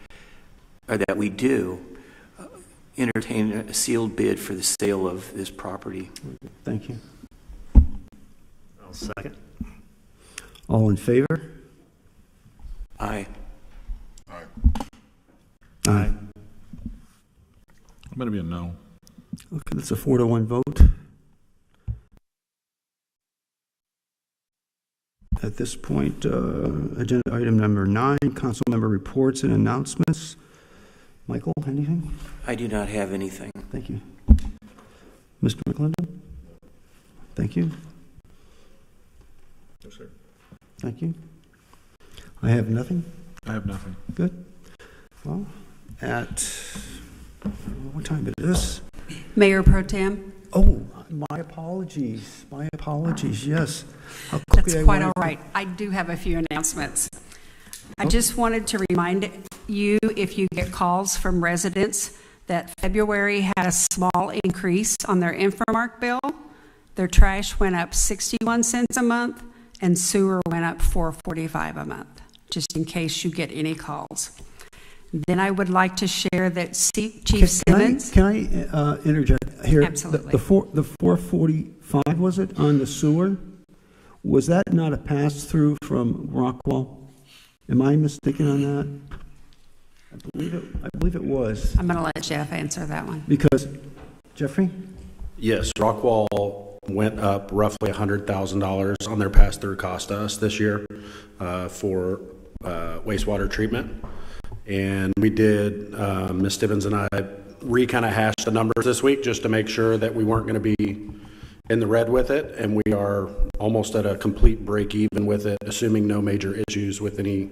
or that we do, entertain a sealed bid for the sale of this property. Thank you. I'll second. All in favor? Aye. Aye. Aye. I'm going to be a no. Okay, that's a 4-1 vote. At this point, agenda item number 9, council member reports and announcements. Michael, anything? I do not have anything. Thank you. Mr. McLendon? Thank you. No, sir. Thank you. I have nothing. I have nothing. Good. Well, at what time it is? Mayor Pro Tem? Oh, my apologies. My apologies. Yes. That's quite all right. I do have a few announcements. I just wanted to remind you, if you get calls from residents, that February had a small increase on their Infomark bill. Their trash went up 61 cents a month, and sewer went up $4.45 a month, just in case you get any calls. Then I would like to share that Chief Simmons. Can I interject here? Absolutely. The 445, was it, on the sewer? Was that not a pass-through from Rockwell? Am I mistaken on that? I believe it was. I'm going to let Jeff answer that one. Because, Jeffrey? Yes, Rockwell went up roughly $100,000 on their pass-through cost to us this year for wastewater treatment. And we did, Ms. Stibbins and I kind of hashed the numbers this week just to make sure that we weren't going to be in the red with it, and we are almost at a complete break even with it, assuming no major issues with any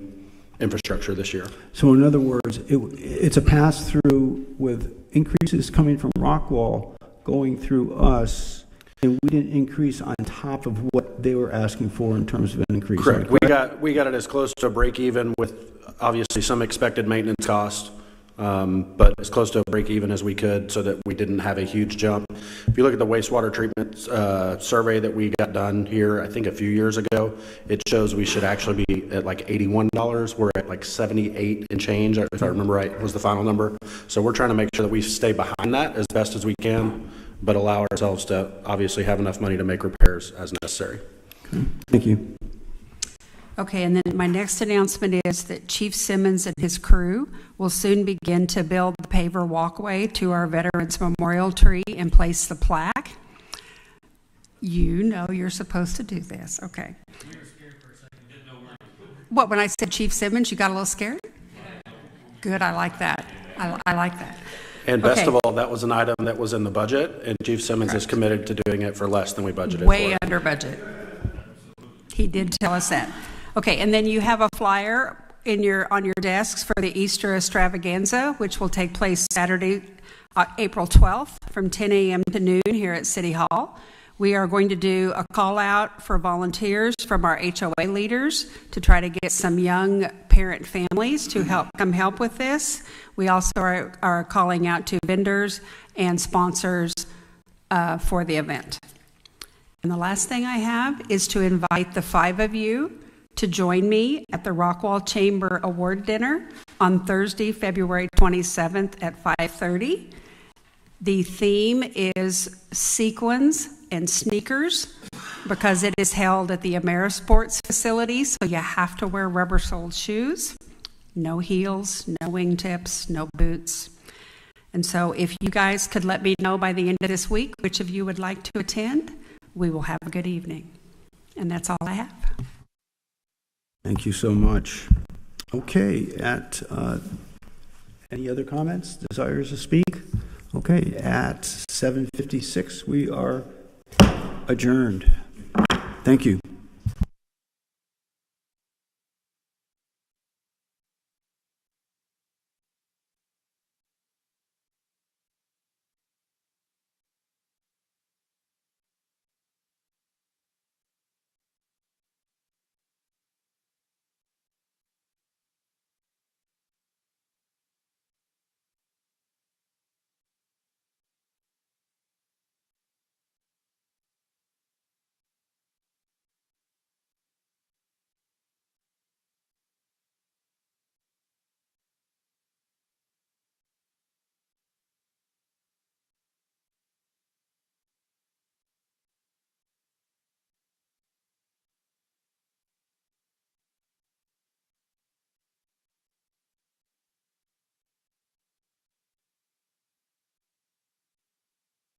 infrastructure this year. So in other words, it's a pass-through with increases coming from Rockwall going through us, and we didn't increase on top of what they were asking for in terms of an increase. Correct. We got it as close to a break even with obviously some expected maintenance cost, but as close to a break even as we could so that we didn't have a huge jump. If you look at the wastewater treatment survey that we got done here, I think a few years ago, it shows we should actually be at like $81. We're at like 78 and change, if I remember right, was the final number. So we're trying to make sure that we stay behind that as best as we can, but allow ourselves to obviously have enough money to make repairs as necessary. Okay. Thank you. Okay, and then my next announcement is that Chief Simmons and his crew will soon begin to build the paver walkway to our Veterans Memorial Tree and place the plaque. You know you're supposed to do this, okay. We were scared for a second, didn't know where. What, when I said Chief Simmons, you got a little scared? Good, I like that. I like that. And best Okay. of all, that was an item that was in the budget, and Chief Simmons is committed to doing it for less than we budgeted Way for. under budget. He did tell us that. Okay, and then you have a flyer on your desks for the Easter extravaganza, which will take place Saturday, April 12th from 10 a.m. to noon here at City Hall. We are going to do a call out for volunteers from our HOA leaders to try to get some young parent families to come help with this. We also are calling out to vendors and sponsors for the event. And the last thing I have is to invite the 5 of you to join me at the Rockwall Chamber Award Dinner on Thursday, February 27th at 5:30. The theme is sequins and sneakers because it is held at the Amerisports facility, so you have to wear rubber-soled shoes, no heels, no wingtips, no boots. And so if you guys could let me know by the end of this week which of you would like to attend, we will have a good evening. And that's all I have. Thank you so much. Okay, any other comments, desires to speak? Okay, at 7:56, we are adjourned. Thank you.